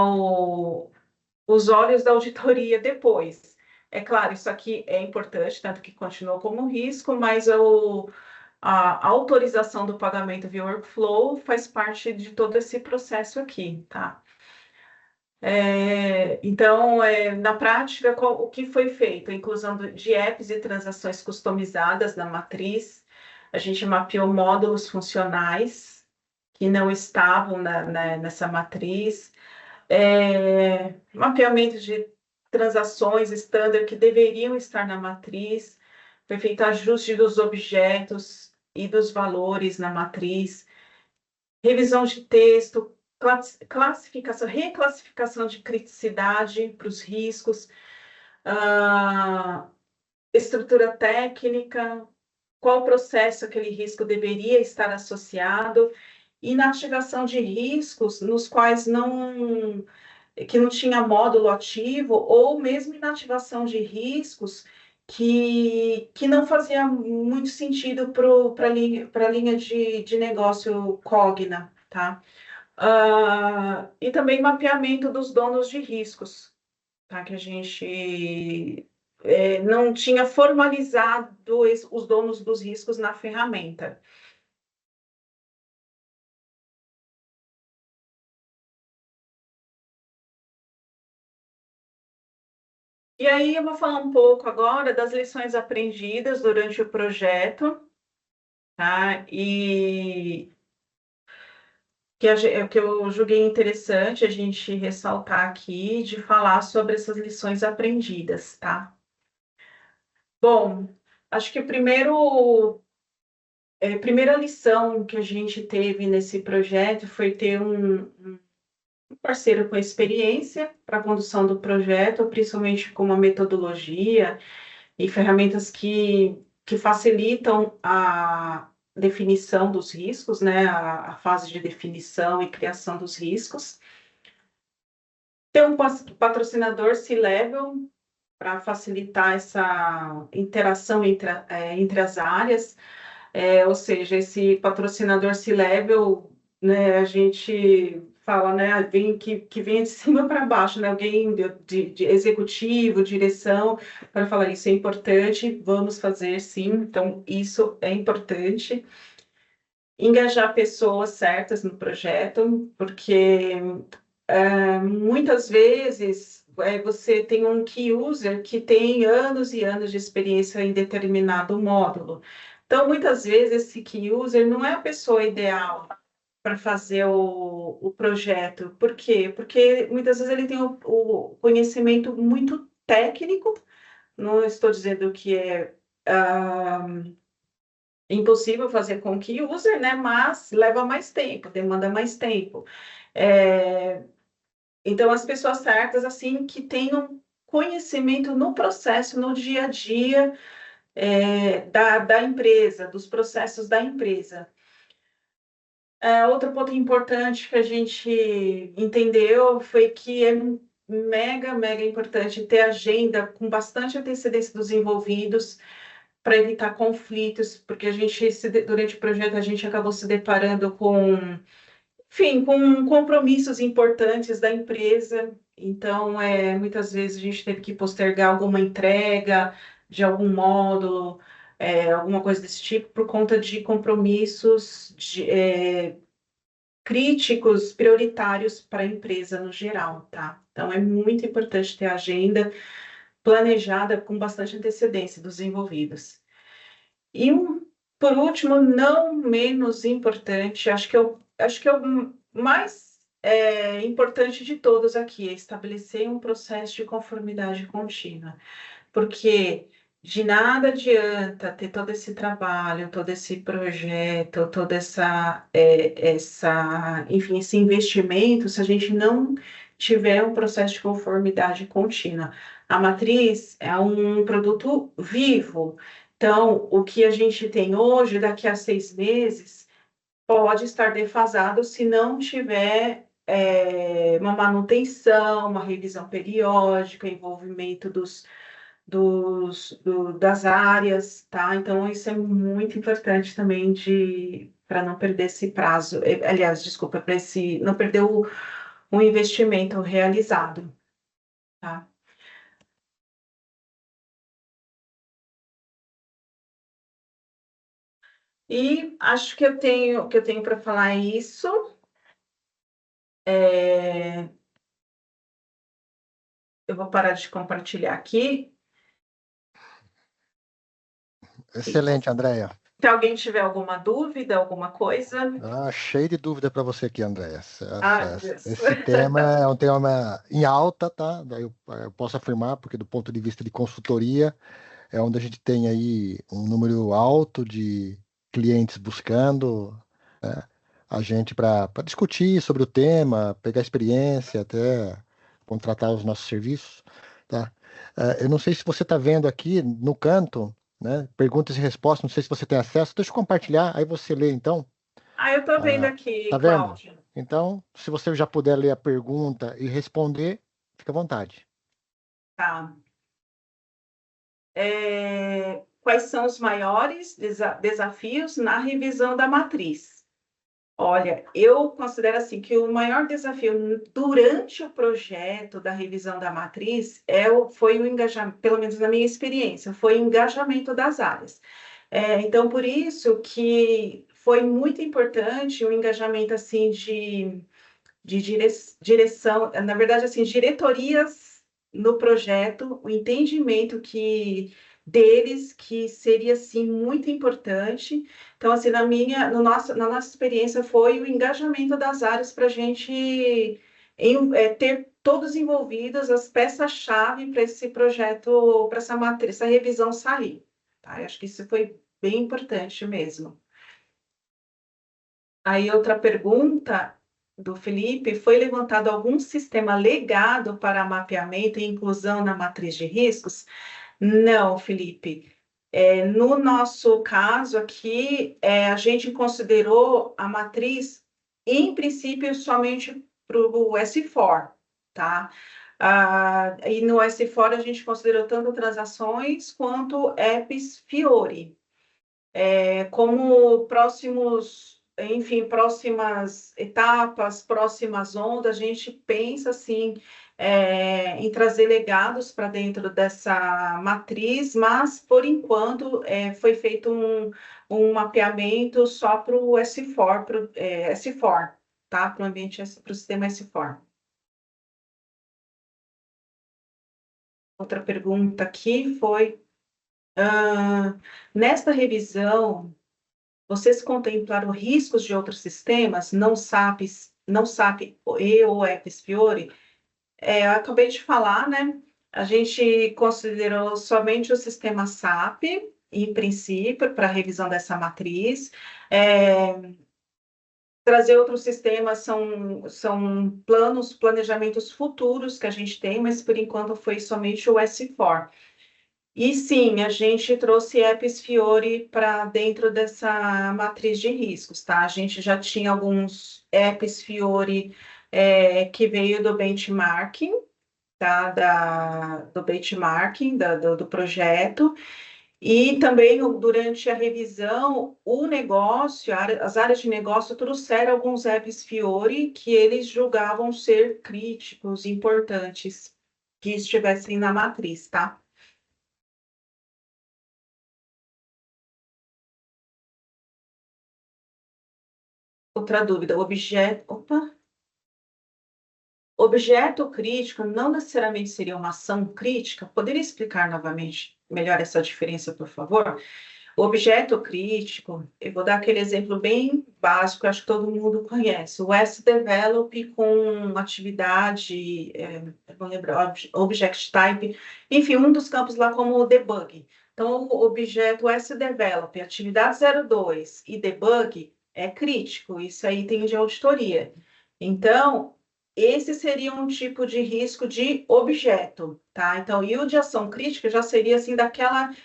D: os olhos da auditoria depois. É claro, isso aqui é importante, tanto que continuou como risco, mas a autorização do pagamento via workflow faz parte de todo esse processo aqui, tá? Então, na prática, o que foi feito? A inclusão de apps e transações customizadas na matriz. A gente mapeou módulos funcionais que não estavam nessa matriz. Mapeamento de transações standard que deveriam estar na matriz. Foi feito ajuste dos objetos e dos valores na matriz. Revisão de texto, reclassificação de criticidade para os riscos, estrutura técnica, qual processo aquele risco deveria estar associado, e na ativação de riscos nos quais que não tinha módulo ativo, ou mesmo inativação de riscos que não fazia muito sentido para a linha de negócio Cogna, tá? E também mapeamento dos donos de riscos, tá? Que a gente não tinha formalizado os donos dos riscos na ferramenta. E aí eu vou falar um pouco agora das lições aprendidas durante o projeto, tá? E que eu julguei interessante a gente ressaltar aqui, de falar sobre essas lições aprendidas, tá? Bom, acho que a primeira lição que a gente teve nesse projeto foi ter um parceiro com experiência para a condução do projeto, principalmente com uma metodologia e ferramentas que facilitam a definição dos riscos, né, a fase de definição e criação dos riscos. Ter um patrocinador C-Level para facilitar essa interação entre as áreas, ou seja, esse patrocinador C-Level, né, a gente fala, né, que vem de cima para baixo, né, alguém de executivo, direção, para falar isso é importante, vamos fazer sim, então isso é importante. Engajar pessoas certas no projeto, porque muitas vezes você tem um key user que tem anos e anos de experiência em determinado módulo. Então, muitas vezes, esse key user não é a pessoa ideal para fazer o projeto. Por quê? Porque muitas vezes ele tem o conhecimento muito técnico, não estou dizendo que é impossível fazer com key user, né? Mas leva mais tempo, demanda mais tempo. Então, as pessoas certas, assim, que tenham conhecimento no processo, no dia a dia da empresa, dos processos da empresa. Outro ponto importante que a gente entendeu foi que é mega, mega importante ter agenda com bastante antecedência dos envolvidos para evitar conflitos, porque durante o projeto, a gente acabou se deparando enfim, com compromissos importantes da empresa. Então, muitas vezes a gente teve que postergar alguma entrega de algum módulo, alguma coisa desse tipo, por conta de compromissos críticos, prioritários para a empresa no geral, tá? Então, é muito importante ter a agenda planejada com bastante antecedência dos envolvidos. E, por último, não menos importante, acho que é o mais importante de todos aqui, é estabelecer um processo de conformidade contínua, porque de nada adianta ter todo esse trabalho, todo esse projeto, toda enfim, esse investimento, se a gente não tiver um processo de conformidade contínua. A matriz é um produto vivo, então, o que a gente tem hoje, daqui a 6 meses, pode estar defasado se não tiver uma manutenção, uma revisão periódica, envolvimento das áreas, tá? Então, isso é muito importante também para não perder esse prazo, aliás, desculpa, para não perder o investimento realizado, tá? E acho que eu tenho para falar isso. Eu vou parar de compartilhar aqui.
A: Excelente, Andréia.
D: Se alguém tiver alguma dúvida, alguma coisa.
A: Cheio de dúvida para você aqui, Andréia.
D: Deus.
A: Esse tema é um tema em alta, tá? Daí eu posso afirmar, porque do ponto de vista de consultoria, é onde a gente tem aí um número alto de clientes buscando, né, a gente para discutir sobre o tema, pegar experiência, até contratar os nossos serviços, tá? Eu não sei se você está vendo aqui no canto, né, perguntas e respostas, não sei se você tem acesso, deixa eu compartilhar, aí você lê então.
D: Eu estou vendo aqui,
A: tá vendo?
D: Cláudio.
A: Então, se você já puder ler a pergunta e responder, fica à vontade.
D: Tá. Quais são os maiores desafios na revisão da matriz? Olha, eu considero assim que o maior desafio durante o projeto da revisão da matriz foi o engajamento, pelo menos na minha experiência, foi o engajamento das áreas. Então, por isso que foi muito importante o engajamento assim de direção, na verdade, assim, diretorias no projeto, o entendimento deles que seria assim muito importante. Então, assim, na nossa experiência foi o engajamento das áreas para a gente ter todos envolvidos, as peças-chave para esse projeto, para essa matriz, essa revisão sair. Tá? Eu acho que isso foi bem importante mesmo. Aí, outra pergunta do Felipe: foi levantado algum sistema legado para mapeamento e inclusão na matriz de riscos? Não, Felipe. No nosso caso aqui, a gente considerou a matriz, em princípio, somente para o S4, tá? E no S4 a gente considerou tanto transações quanto apps Fiori. Como próximas etapas, próximas ondas, a gente pensa assim em trazer legados para dentro dessa matriz, mas por enquanto foi feito um mapeamento só para o S4, S4, tá? Para o ambiente, para o sistema S4. Outra pergunta aqui foi: nesta revisão, vocês contemplaram riscos de outros sistemas, não SAP e ou Apps Fiori? Eu acabei de falar, né? A gente considerou somente o sistema SAP, em princípio, para a revisão dessa matriz. Trazer outros sistemas são planejamentos futuros que a gente tem, mas por enquanto foi somente o S4. E sim, a gente trouxe apps Fiori para dentro dessa matriz de riscos, tá? A gente já tinha alguns apps Fiori que veio do benchmarking, tá? Do benchmarking do projeto. E também, durante a revisão, as áreas de negócio trouxeram alguns apps Fiori que eles julgavam ser críticos, importantes, que estivessem na matriz, tá? Outra dúvida: objeto crítico não necessariamente seria uma ação crítica? Poderia explicar novamente melhor essa diferença, por favor? O objeto crítico, eu vou dar aquele exemplo bem básico, acho que todo mundo conhece: o S-Develop com atividade, vou lembrar, Object Type, enfim, um dos campos lá como o debug. Então, o objeto S-Develop, atividade 02 e debug é crítico, isso aí tem de auditoria. Então, esse seria um tipo de risco de objeto, tá? Então, e o de ação crítica já seria, assim,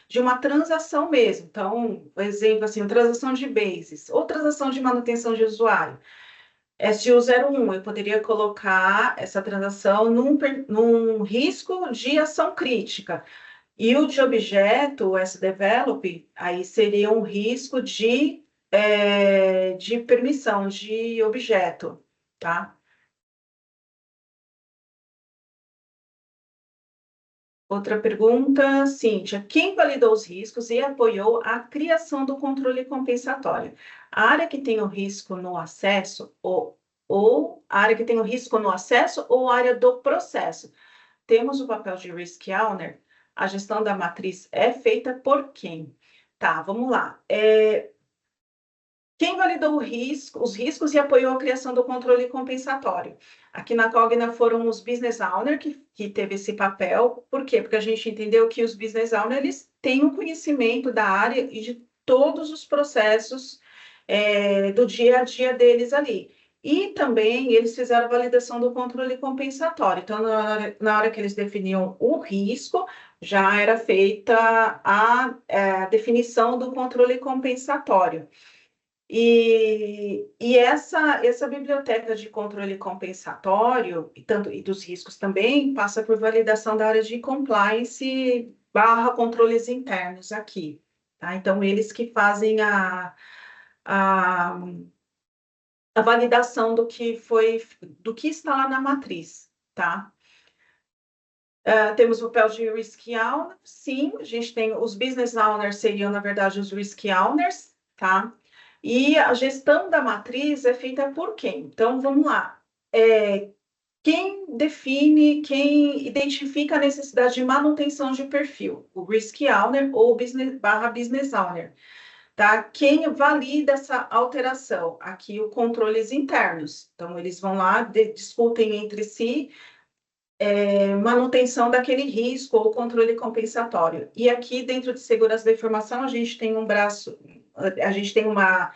D: de uma transação mesmo. Então, por exemplo, assim, uma transação de bases, ou transação de manutenção de usuário. SU01, eu poderia colocar essa transação num risco de ação crítica. E o de objeto, o S-Develop, aí seria um risco de permissão de objeto, tá? Outra pergunta, Cíntia: quem validou os riscos e apoiou a criação do controle compensatório? A área que tem o risco no acesso ou a área que tem o risco no acesso ou a área do processo? Temos o papel de Risk Owner. A gestão da matriz é feita por quem? Tá, vamos lá. Quem validou os riscos e apoiou a criação do controle compensatório? Aqui na Cogna foram os Business Owners que teve esse papel. Por quê? Porque a gente entendeu que os Business Owners eles têm um conhecimento da área e de todos os processos do dia a dia deles ali. E também eles fizeram a validação do controle compensatório. Então, na hora que eles definiam o risco, já era feita a definição do controle compensatório. E essa biblioteca de controle compensatório, e dos riscos também, passa por validação da área de compliance / controles internos aqui, tá? Então, eles que fazem a validação do que está lá na matriz, tá? Temos o papel de Risk Owner, sim, a gente tem os Business Owners, seriam, na verdade, os Risk Owners, tá? E a gestão da matriz é feita por quem? Então, vamos lá. Quem define, identifica a necessidade de manutenção de perfil? O Risk Owner ou Business Owner. tá? Quem valida essa alteração? Aqui, os controles internos. Então, eles vão lá, discutem entre si manutenção daquele risco ou controle compensatório. E aqui, dentro de segurança da informação, a gente tem um braço, a gente tem uma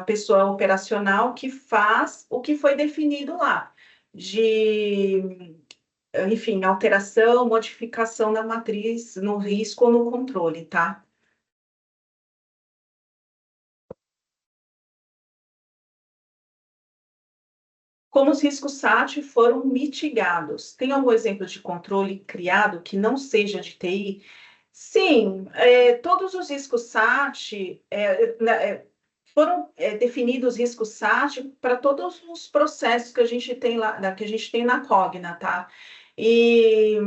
D: pessoa operacional que faz o que foi definido lá, enfim, alteração, modificação da matriz no risco ou no controle, tá? Como os riscos SAT foram mitigados? Tem algum exemplo de controle criado que não seja de TI? Sim, todos os riscos SAT foram definidos riscos SAT para todos os processos que a gente tem lá, que a gente tem na Cogna, tá? E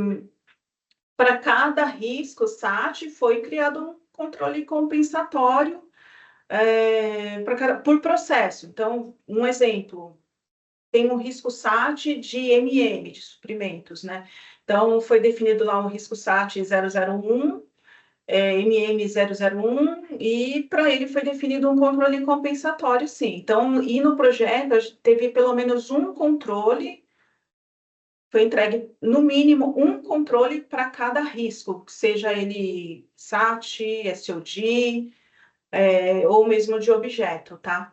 D: para cada risco SAT foi criado um controle compensatório por processo. Então, um exemplo, tem um risco SAT de MM, de suprimentos, né? Então, foi definido lá um risco SAT 001, MM 001, e para ele foi definido um controle compensatório, sim. Então, e no projeto, teve pelo menos um controle, foi entregue, no mínimo, um controle para cada risco, seja ele SAT, SOD, ou mesmo de objeto, tá?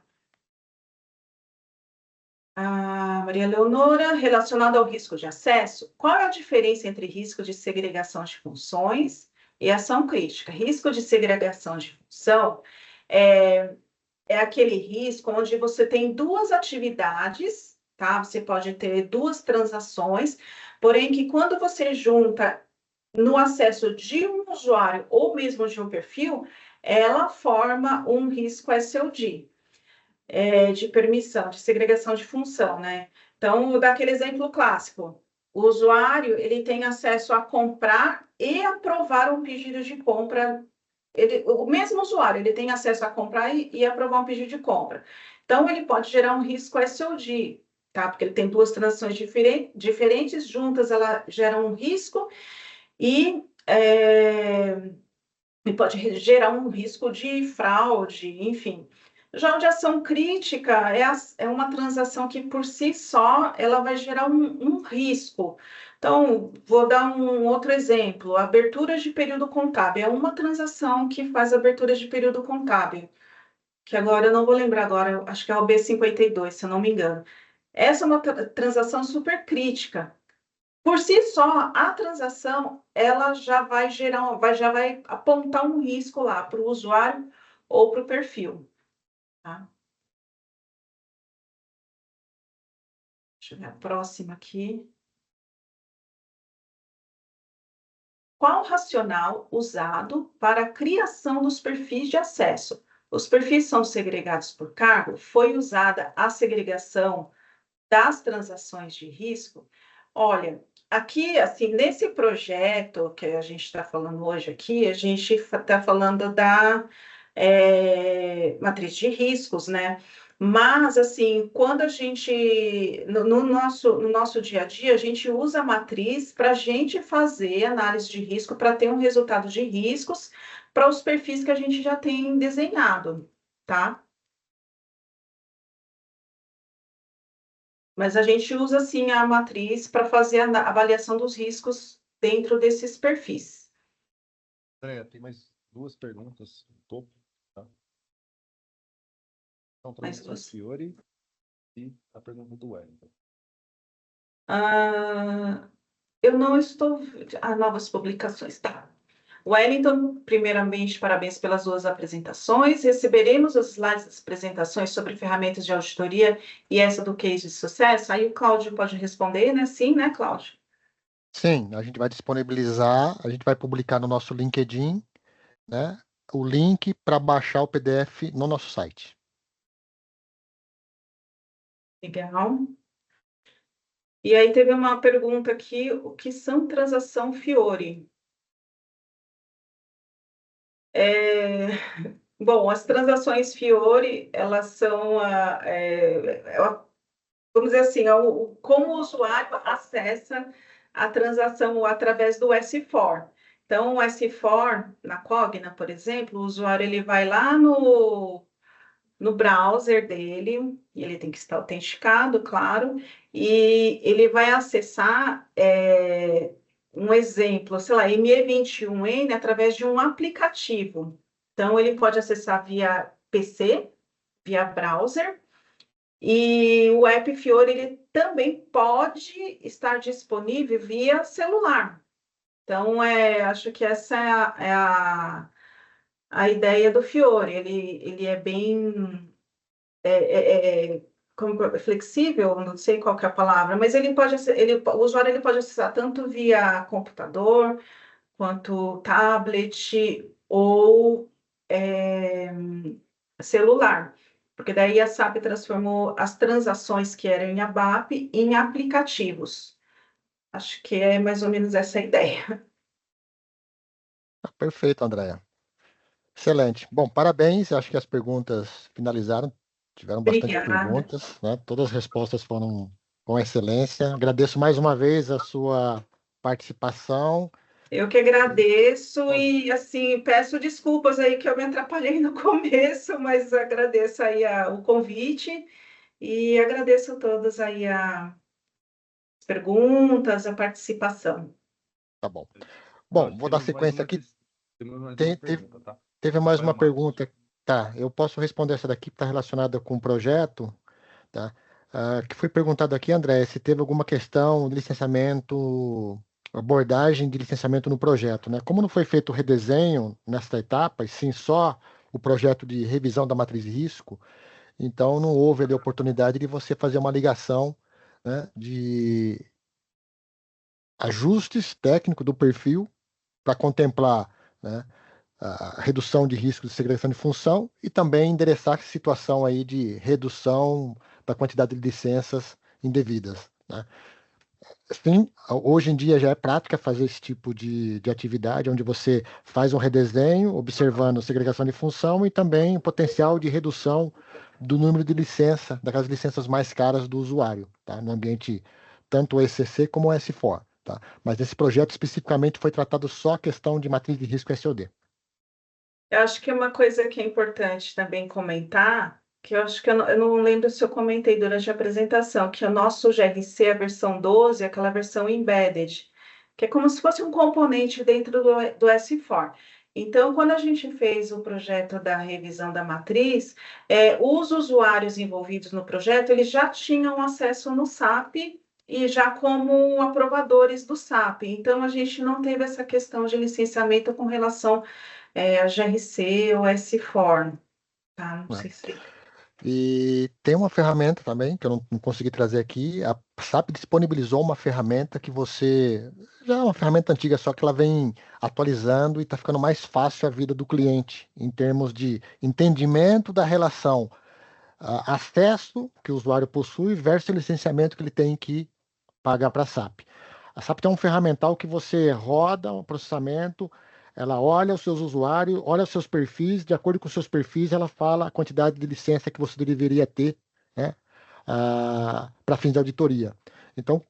D: A Maria Leonora, relacionado ao risco de acesso, qual é a diferença entre risco de segregação de funções e ação crítica? Risco de segregação de função é aquele risco onde você tem duas atividades, tá? Você pode ter duas transações, porém que quando você junta no acesso de um usuário ou mesmo de um perfil, ela forma um risco SOD. De permissão, de segregação de função, né? Então, vou dar aquele exemplo clássico. O usuário, ele tem acesso a comprar e aprovar um pedido de compra. O mesmo usuário, ele tem acesso a comprar e aprovar um pedido de compra. Então, ele pode gerar um risco SOD, tá? Porque ele tem duas transações diferentes, juntas ela gera um risco e pode gerar um risco de fraude, enfim. Já o de ação crítica é uma transação que, por si só, ela vai gerar um risco. Então, vou dar um outro exemplo. Abertura de período contábil. É uma transação que faz abertura de período contábil, que agora eu não vou lembrar agora, acho que é o B52, se eu não me engano. Essa é uma transação super crítica. Por si só, a transação, ela já vai apontar um risco lá para o usuário ou para o perfil. Tá? Deixa eu ver a próxima aqui. Qual o racional usado para a criação dos perfis de acesso? Os perfis são segregados por cargo? Foi usada a segregação das transações de risco? Olha, aqui, assim, nesse projeto que a gente está falando hoje aqui, a gente está falando da matriz de riscos, né? Mas, assim, quando a gente, no nosso dia a dia, a gente usa a matriz para a gente fazer análise de risco, para ter um resultado de riscos para os perfis que a gente já tem desenhado, tá? Mas a gente usa, sim, a matriz para fazer a avaliação dos riscos dentro desses perfis.
B: André, tem mais duas perguntas no topo. Tá? Então, transação Fiori e a pergunta do Wellington.
D: Eu não estou... novas publicações, tá. Wellington, primeiramente, parabéns pelas duas apresentações. Receberemos os slides das apresentações sobre ferramentas de auditoria e essa do case de sucesso? Aí o Cláudio pode responder, né? Sim, né, Cláudio?
A: Sim, a gente vai disponibilizar, a gente vai publicar no nosso LinkedIn, né, o link para baixar o PDF no nosso site.
D: Legal. E aí teve uma pergunta aqui, o que são transação Fiori? Bom, as transações Fiori, elas são, vamos dizer assim, como o usuário acessa a transação através do S4. Então, o S4, na Cogna, por exemplo, o usuário ele vai lá no browser dele, e ele tem que estar autenticado, claro, e ele vai acessar um exemplo, sei lá, ME21N através de um aplicativo. Então, ele pode acessar via PC, via browser, e o App Fiori ele também pode estar disponível via celular. Então, acho que essa a ideia do Fiori. Ele é bem flexível, não sei qual que é a palavra, mas o usuário ele pode acessar tanto via computador, quanto tablet ou celular. Porque daí a SAP transformou as transações que eram em ABAP em aplicativos. Acho que é mais ou menos essa a ideia.
A: Perfeito, Andréia. Excelente. Bom, parabéns. Acho que as perguntas finalizaram. Tiveram bastante
D: Obrigada.
A: perguntas, né? Todas as respostas foram com excelência. Agradeço mais uma vez a sua participação.
D: Eu que agradeço e, assim, peço desculpas aí que eu me atrapalhei no começo, mas agradeço aí o convite e agradeço a todos aí as perguntas, a participação.
A: Tá bom. Bom, vou dar sequência aqui. Teve mais uma pergunta. Tá, eu posso responder essa daqui que está relacionada com o projeto, tá? Que foi perguntado aqui, André, se teve alguma questão de licenciamento, abordagem de licenciamento no projeto, né? Como não foi feito o redesenho nesta etapa, e sim só o projeto de revisão da matriz de risco, então não houve ali a oportunidade de você fazer uma ligação, né, de ajustes técnicos do perfil para contemplar, né, a redução de risco de segregação de função e também endereçar a situação aí de redução da quantidade de licenças indevidas, né? Sim, hoje em dia já é prática fazer esse tipo de atividade, onde você faz um redesenho, observando segregação de função e também o potencial de redução do número de licença, daquelas licenças mais caras do usuário, tá? No ambiente tanto o ECC como o S4, tá? Mas nesse projeto especificamente foi tratado só a questão de matriz de risco SOD.
D: Eu acho que uma coisa que é importante também comentar, que eu acho que eu não lembro se eu comentei durante a apresentação, que o nosso GRC, a versão 12, é aquela versão embedded, que é como se fosse um componente dentro do S4. Então, quando a gente fez o projeto da revisão da matriz, os usuários envolvidos no projeto, eles já tinham acesso no SAP e já como aprovadores do SAP. Então, a gente não teve essa questão de licenciamento com relação a GRC ou S4, tá? Não sei se...
A: E tem uma ferramenta também, que eu não consegui trazer aqui. A SAP disponibilizou uma ferramenta que você. Já é uma ferramenta antiga, só que ela vem atualizando e está ficando mais fácil a vida do cliente, em termos de entendimento da relação acesso que o usuário possui versus o licenciamento que ele tem que pagar para a SAP. A SAP tem um ferramental que você roda o processamento, ela olha os seus usuários, olha os seus perfis, de acordo com os seus perfis, ela fala a quantidade de licença que você deveria ter, né, para fins de auditoria. Então,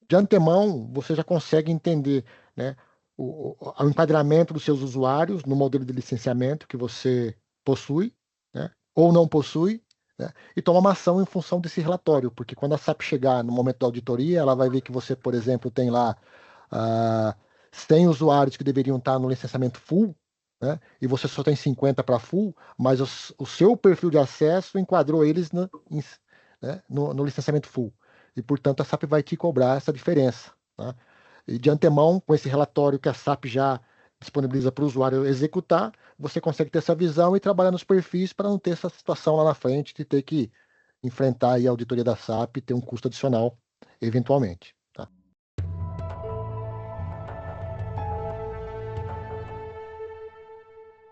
A: de antemão, você já consegue entender, né, o enquadramento dos seus usuários no modelo de licenciamento que você possui, né, ou não possui, né, e tomar uma ação em função desse relatório, porque quando a SAP chegar no momento da auditoria, ela vai ver que você, por exemplo, tem lá 100 usuários que deveriam estar no licenciamento full, né, e você só tem 50 para full, mas o seu perfil de acesso enquadrou eles no licenciamento full. E, portanto, a SAP vai te cobrar essa diferença, tá? E de antemão, com esse relatório que a SAP já disponibiliza para o usuário executar, você consegue ter essa visão e trabalhar nos perfis para não ter essa situação lá na frente de ter que enfrentar aí a auditoria da SAP e ter um custo adicional, eventualmente.